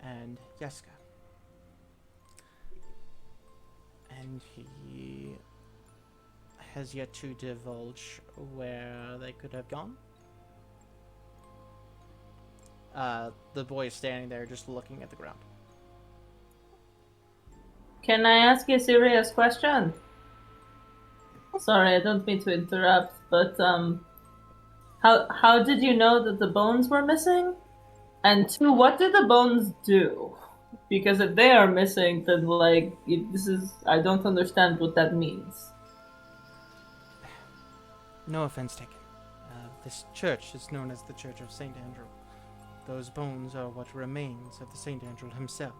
and Yeska. And he has yet to divulge where they could have gone. The boy is standing there just looking at the ground. Can I ask you a serious question? Sorry, I don't mean to interrupt, but how did you know that the bones were missing? And two, what did the bones do? Because if they are missing, then I don't understand what that means. No offense taken. This church is known as the Church of Saint Andrew. Those bones are what remains of the Saint Andrew himself.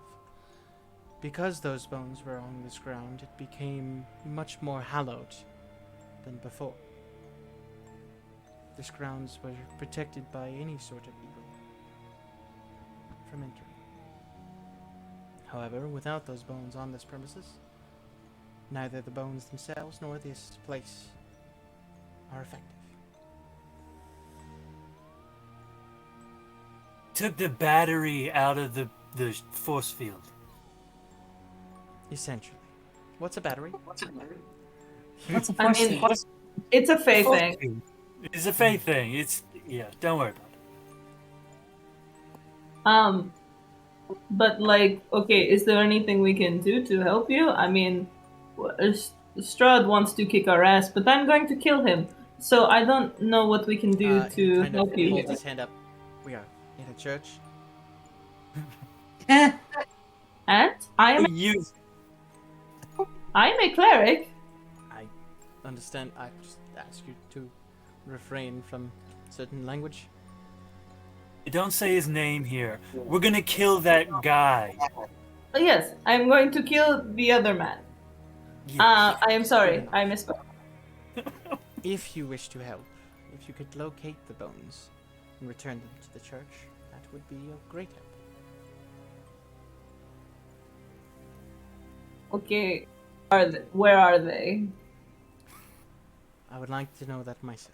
Because those bones were on this ground, it became much more hallowed than before. These grounds were protected by any sort of evil from entering. However, without those bones on this premises, neither the bones themselves nor this place are effective. Took the battery out of the force field. Essentially. What's a battery? What's a I mean, it's a Fae Force thing. field. It's a Fae thing. Don't worry about it. But okay, is there anything we can do to help you? I mean, Strahd wants to kick our ass, but I'm going to kill him. So I don't know what we can do He to kind help of you. holds his hand up. We are in a church. And I am You a cleric. I understand. I just ask you to refrain from certain language. don't say his name here. We're gonna kill that guy. Yes, I'm going to kill the other man. Yeah. I am sorry, I misspoke. If you wish to help, if you could locate the bones and return them to the church, that would be of great help. Okay, where are they? I would like to know that myself.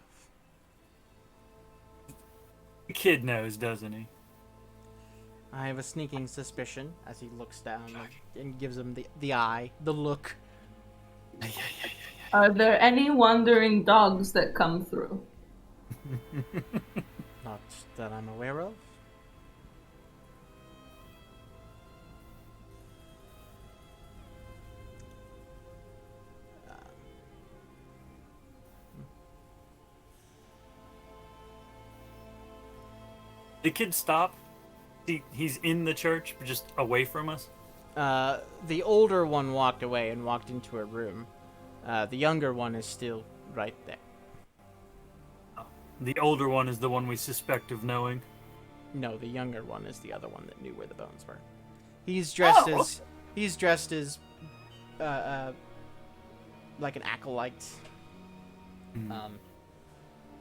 The kid knows, doesn't he? I have a sneaking suspicion as he looks down and gives him the eye, the look. Are there any wandering dogs that come through? Not that I'm aware of. The kid stop. He's in the church, but just away from us. The older one walked away and walked into a room. The younger one is still right there. The older one is the one we suspect of knowing. No, the younger one is the other one that knew where the bones were. He's dressed as like an acolyte.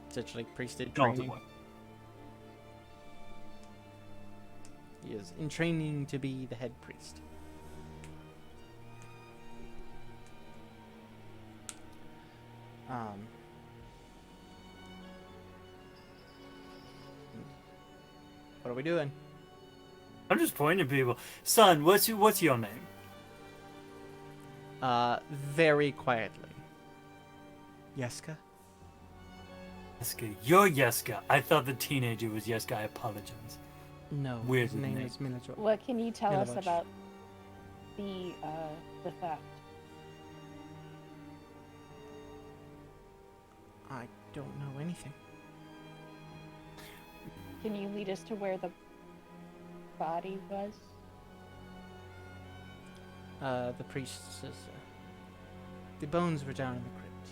Essentially priesthood training. He is in training to be the head priest. Um, what are we doing? I'm just pointing at people. Son, what's your name? Very quietly. Yeska? Yeska. You're Yeska. I thought the teenager was Yeska. I apologize. No, Weird his name name. is Militro. What can you tell us Milovich. about the theft? I don't know anything. Can you lead us to where the body was? The priest says the bones were down in the crypt.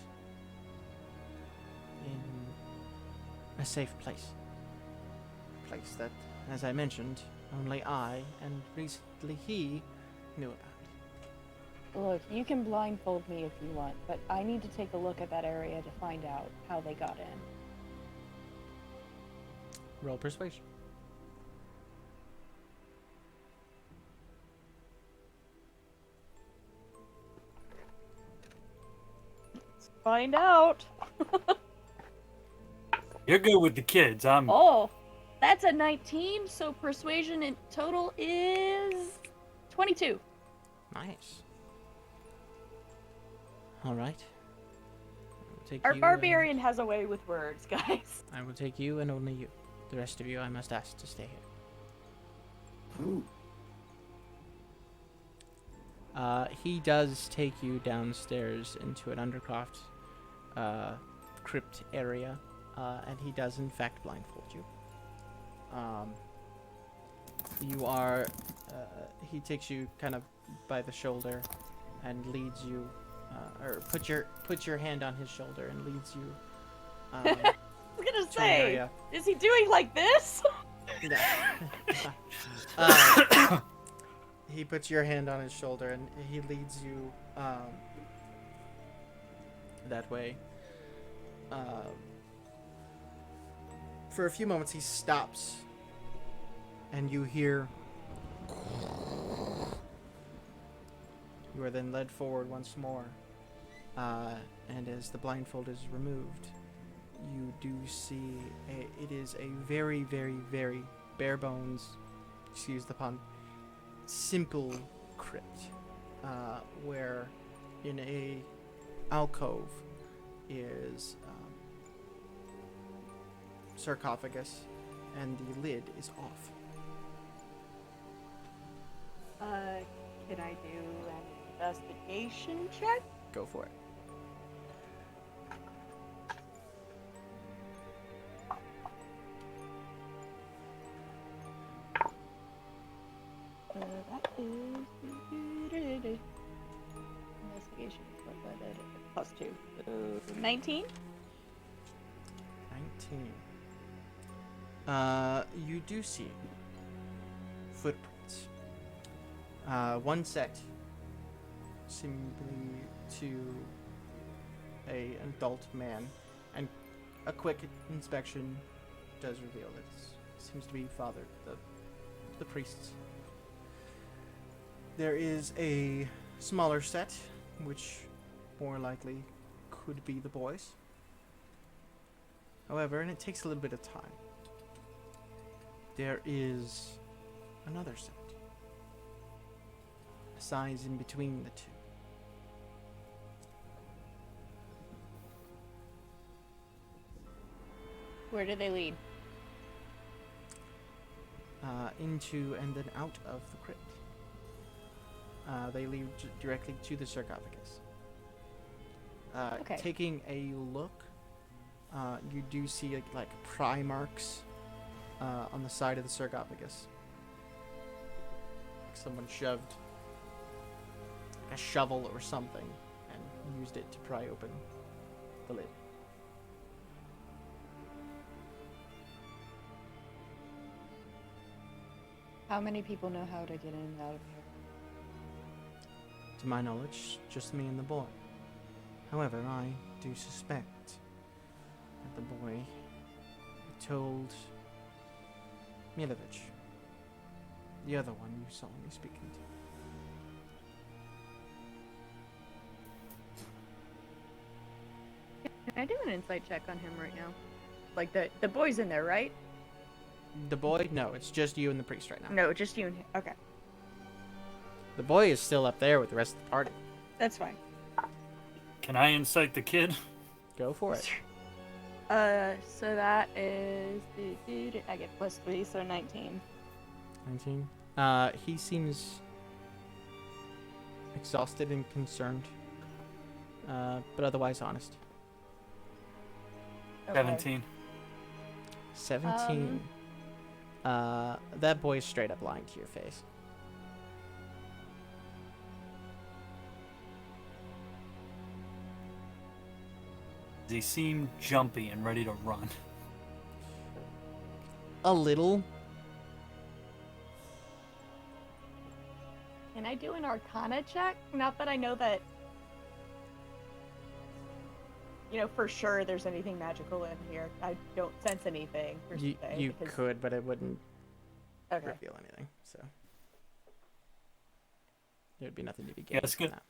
In a safe place. A place that, as I mentioned, only I and recently he knew about. Look, you can blindfold me if you want, but I need to take a look at that area to find out how they got in. Roll persuasion. Find out. You're good with the kids. Oh, that's a 19, so persuasion in total is 22. Nice. All right. I will take Our you barbarian has a way with words, guys. I will take you and only you. The rest of you I must ask to stay here. He does take you downstairs into an undercroft crypt area, and he does in fact blindfold you. You are, he takes you kind of by the shoulder and leads you, or put your hand on his shoulder and leads you. I was gonna To an say, area. is he doing like this? He puts your hand on his shoulder and he leads you that way. For a few moments, he stops, and you hear. You are then led forward once more, and as the blindfold is removed, you do see it is a very, very, very bare bones, excuse the pun, simple crypt, where in a alcove is sarcophagus, and the lid is off. Can I do an investigation check? Go for it. That is investigation plus 2. 19. 19. You do see footprints. One set simply to an adult man, and a quick inspection does reveal that it seems to be Father, the priest's. There is a smaller set, which more likely could be the boys. However, and it takes a little bit of time, there is another set. A size in between the two. Where do they lead? Into and then out of the crypt. They lead directly to the sarcophagus. Okay. Taking a look, you do see like pry marks on the side of the sarcophagus. Like someone shoved a shovel or something and used it to pry open the lid. How many people know how to get in and out of here? To my knowledge, just me and the boy. However, I do suspect that the boy told Milovich, the other one you saw me speaking to. Can I do an insight check on him right now? Like the boy's in there, right? The boy? No, it's just you and the priest right now. No, just you and him. Okay, The boy is still up there with the rest of the party. that's fine. Can I incite the kid? Go for it. So that is I get +3, so 19. 19. He seems exhausted and concerned, but otherwise honest. Okay. 17. 17. That boy's straight up lying to your face. He seemed jumpy and ready to run. A little. Can I do an Arcana check? Not that I know that, for sure there's anything magical in here. I don't sense anything. Per You se, because- could, but it wouldn't Okay. reveal anything. So there'd be nothing to be Yeah, gained that's from good. that.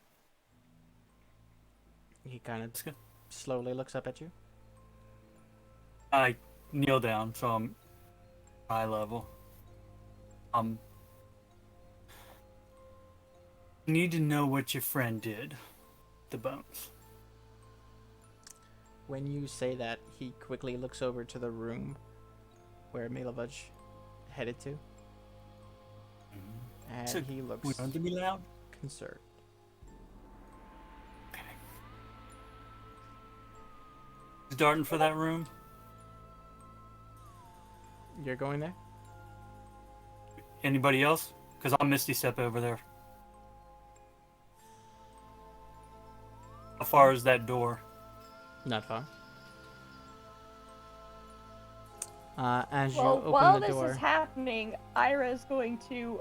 He kind of That's good. slowly looks up at you. I kneel down, so I'm eye level. Need to know what your friend did. The bones. When you say that, he quickly looks over to the room where Milovaj headed to, and So, he looks We don't to be loud. concerned. Okay. Darting for that room. You're going there? Anybody else? Because I'll Misty Step over there. How far is that door? Not far. As you Well, open while the this door, is happening, Ira's going to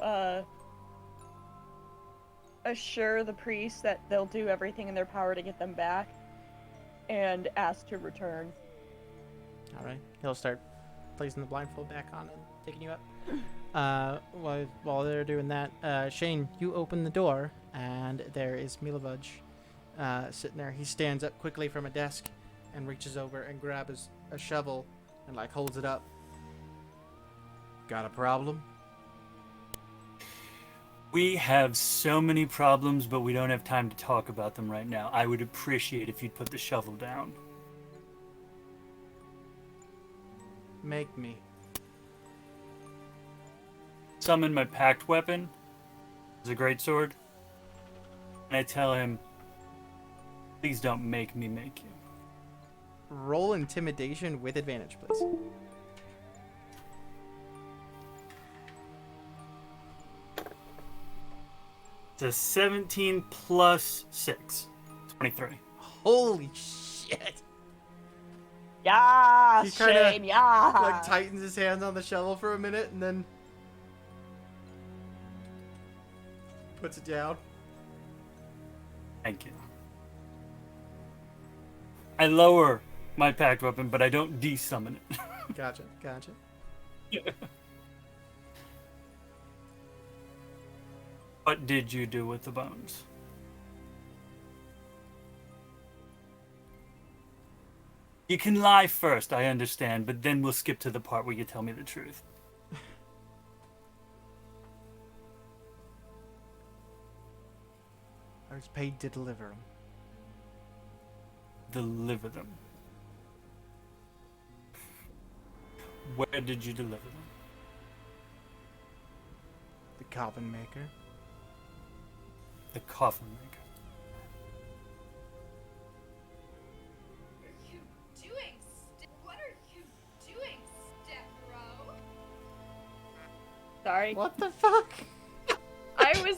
assure the priest that they'll do everything in their power to get them back, and ask to return. all right, he'll start placing the blindfold back on and taking you up. While they're doing that, Shane, you open the door, and there is Milovaj sitting there. He stands up quickly from a desk and reaches over and grabs a shovel and holds it up. Got a problem? We have so many problems, but we don't have time to talk about them right now. I would appreciate if you'd put the shovel down. Make me. Summon my packed weapon. It's a greatsword. And I tell him, please don't make me make you. Roll intimidation with advantage, please. It's a 17 plus 6. 23. Holy shit! Yeah, He kinda, Shane, yeah. tightens his hands on the shovel for a minute and then puts it down. Thank you. I lower my packed weapon, but I don't de-summon it. Gotcha. What did you do with the bones? You can lie first, I understand, but then we'll skip to the part where you tell me the truth. I was paid to deliver them. Deliver them. Where did you deliver them? The coffin maker. The coffin maker. What are you doing, Step Bro? Sorry. What the fuck? I was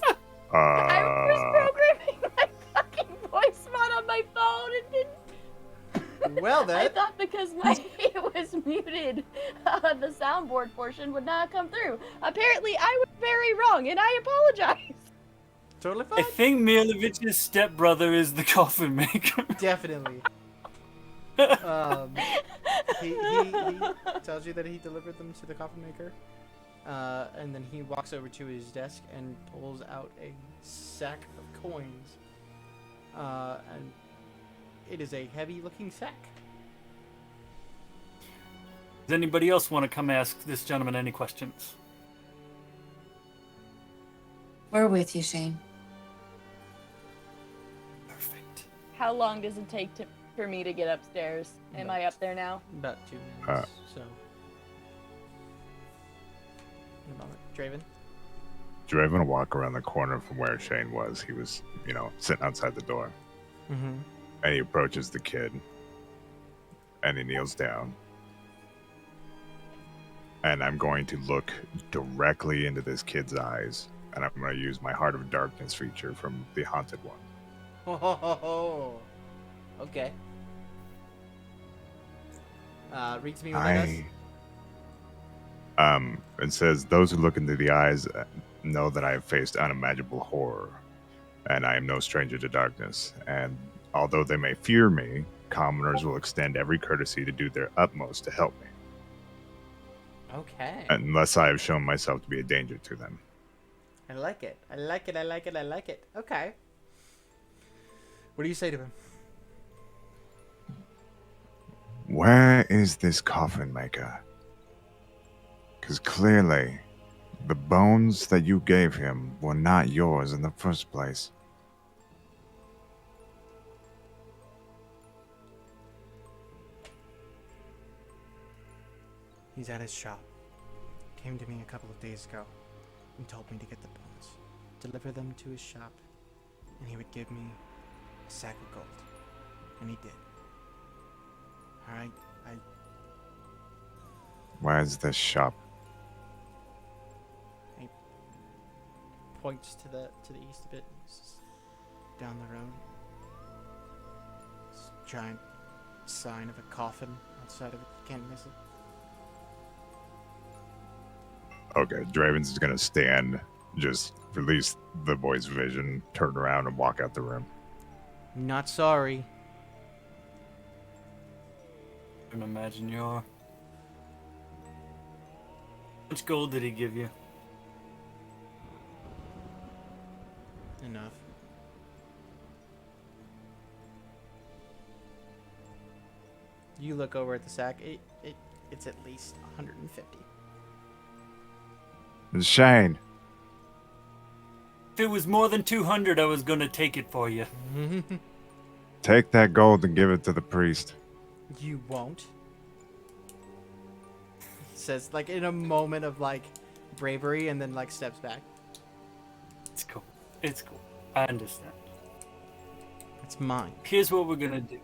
programming my fucking voice mod on my phone and didn't. Well I then. thought because it was muted, the soundboard portion would not come through. Apparently, I was very wrong, and I apologize. Totally I fine. think Milovich's stepbrother is the coffin maker. Definitely. He tells you that he delivered them to the coffin maker. And then he walks over to his desk and pulls out a sack of coins. And It is a heavy-looking sack. Does anybody else want to come ask this gentleman any questions? We're with you, Shane. Perfect. How long does it take for me to get upstairs? Am I up there now? About 2 minutes. So. In a moment. Draven. Draven will walk around the corner from where Shane was. He was, sitting outside the door. Mm-hmm. And he approaches the kid. And he kneels down. And I'm going to look directly into this kid's eyes. And I'm going to use my Heart of Darkness feature from the Haunted One. Ho ho ho ho. Okay. Read to me what that does. It says, those who look into the eyes know that I have faced unimaginable horror, and I am no stranger to darkness. And although they may fear me, commoners will extend every courtesy to do their utmost to help me, Okay. unless I have shown myself to be a danger to them. I like it. I like it. I like it. I like it. Okay. What do you say to him? Where is this coffin maker? Because clearly, the bones that you gave him were not yours in the first place. He's at his shop. Came to me a couple of days ago and told me to get the bones, deliver them to his shop, and he would give me a sack of gold. And he did. Alright, Where's this shop? points to the east a bit. It's just down the road. This giant sign of a coffin outside of it. You can't miss it. Okay, Draven's gonna stand, just release the boy's vision, turn around, and walk out the room. Not sorry. I can imagine you are. How much gold did he give you? Enough. You look over at the sack. It's at least 150. Shane, If it was more than 200, I was gonna take it for you. take that gold and give it to the priest. You won't. He says, like, in a moment of, like, bravery, and then, like, steps back. It's cool. It's cool. I understand. It's mine. Here's what we're gonna do.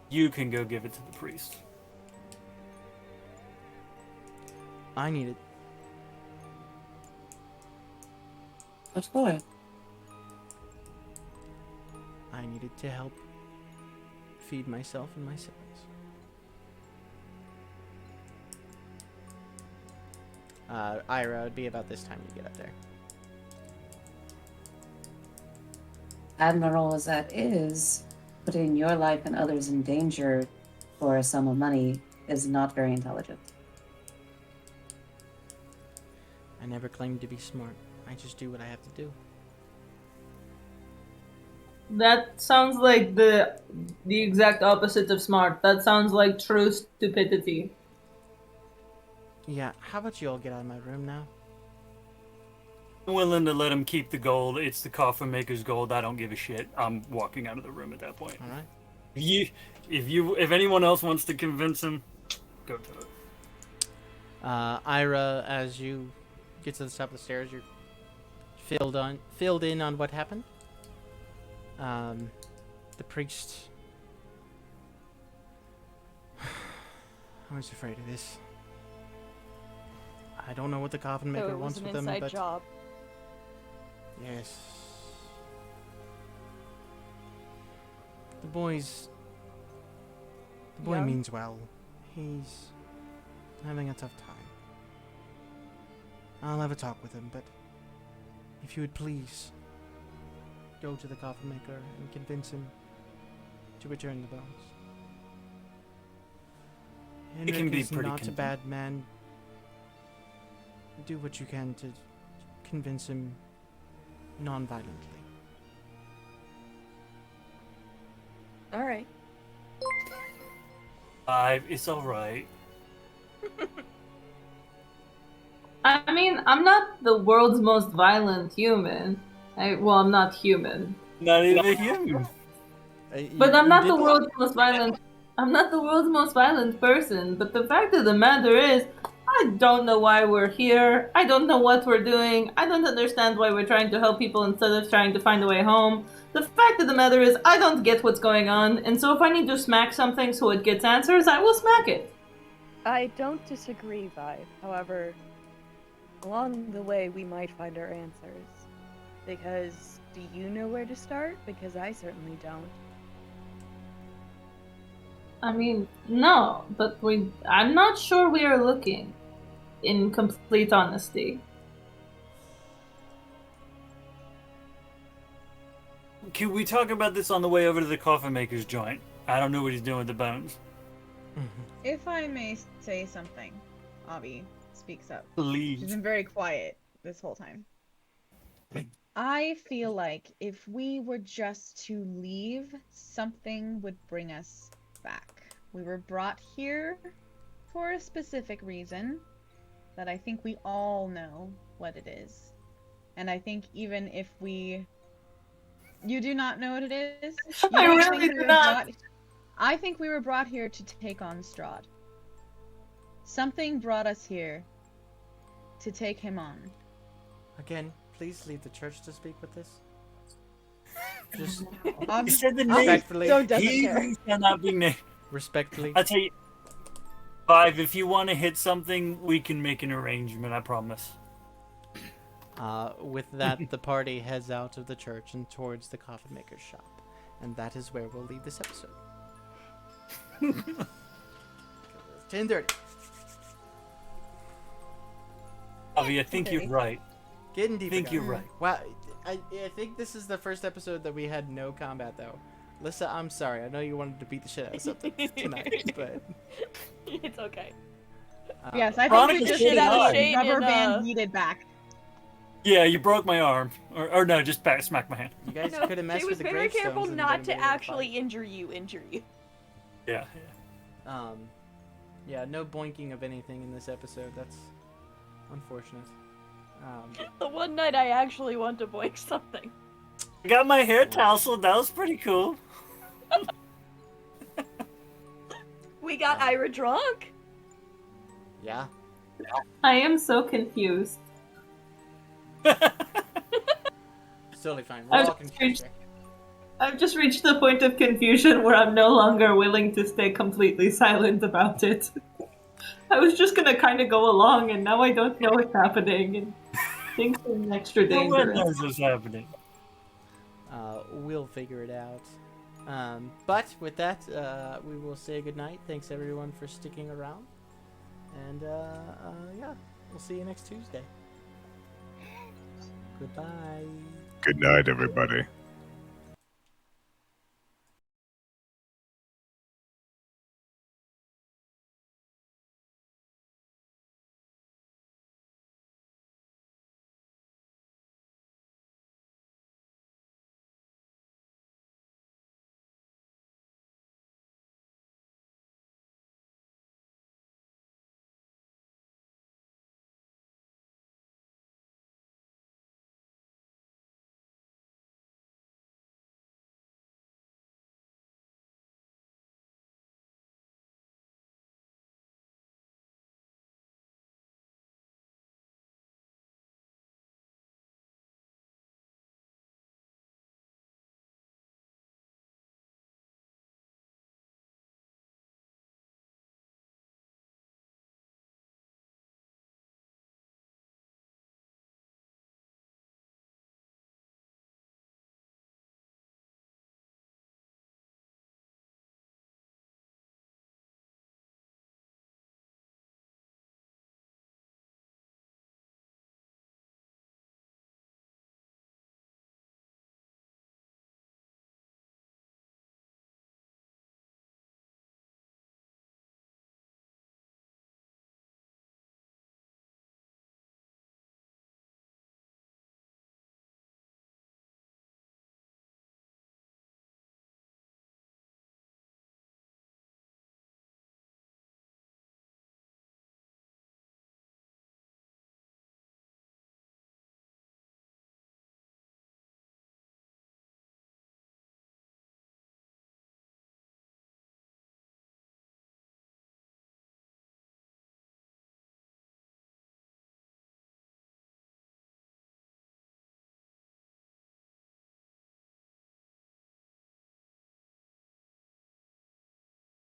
You can go give it to the priest. I need it. What for? I needed to help feed myself and my siblings. Ira, it'd be about this time you get up there. Admiral as that is, putting your life and others in danger for a sum of money is not very intelligent. I never claimed to be smart. I just do what I have to do. That sounds like the exact opposite of smart. That sounds like true stupidity. Yeah, how about you all get out of my room now? I'm willing to let him keep the gold. It's the coffin maker's gold. I don't give a shit. I'm walking out of the room at that point. All right. If anyone else wants to convince him, go to it. Ira, as you get to the top of the stairs, you're filled in on what happened. The priest. I was afraid of this. I don't know what the coffin maker So it was wants an with them, inside but job. yes, the boy Young? means well. He's having a tough time. I'll have a talk with him, but if you would please go to the coffin maker and convince him to return the bones. He can Henrik be is pretty not a convincing. bad man. Do what you can to convince him non-violently. All right. 5 is alright. I mean, I'm not the world's most violent human. Well, I'm not human. Not even human. But I'm You not the did- world's most violent. I'm not the world's most violent person. But the fact of the matter is, I don't know why we're here. I don't know what we're doing. I don't understand why we're trying to help people instead of trying to find a way home. The fact of the matter is, I don't get what's going on. And so if I need to smack something so it gets answers, I will smack it. I don't disagree, Vive. However, along the way, we might find our answers. Because do you know where to start? Because I certainly don't. I mean, no, but I'm not sure we are looking, in complete honesty. Can we talk about this on the way over to the coffin maker's joint? I don't know what he's doing with the bones. If I may say something, Avi speaks up. Please. She's been very quiet this whole time. I feel like if we were just to leave, something would bring us back. We were brought here for a specific reason that I think we all know what it is. And I think even if we... You do not know what it is? You I don't really think we do were not. brought- I think we were brought here to take on Strahd. Something brought us here to take him on. Again, please leave the church to speak with this. Just He said the name. respectfully. So doesn't He care. who shall be named. Respectfully. I'll tell you, 5, if you want to hit something, we can make an arrangement, I promise. With that, the party heads out of the church and towards the coffin maker's shop. And that is where we'll leave this episode. 10:30. Avi, I think you're right. Getting deeper. I think guys. you're right. Wow, I think this is the first episode that we had no combat though. Lissa, I'm sorry. I know you wanted to beat the shit out of something tonight, but It's okay. Yes, I think Veronica we just said did it a live. Shane rubber and, band yeeted back. Yeah, you broke my arm. Or no, just smacked my hand. you guys No, could have messed Jay with was the very gravestones careful and not been to able fight. actually injure you. Yeah. Yeah, no boinking of anything in this episode. That's unfortunate. The one night I actually want to boink something. I got my hair tousled. That was pretty cool. We got Ira drunk. Yeah. I am so confused. It's totally fine. We're I've all confused. here. I've just reached the point of confusion where I'm no longer willing to stay completely silent about it. I was just gonna kind of go along, and now I don't know what's happening, and things are extra No one dangerous. knows what's happening. We'll figure it out. But with that, we will say goodnight. Thanks everyone for sticking around. And yeah, we'll see you next Tuesday. Goodbye. Good night, everybody.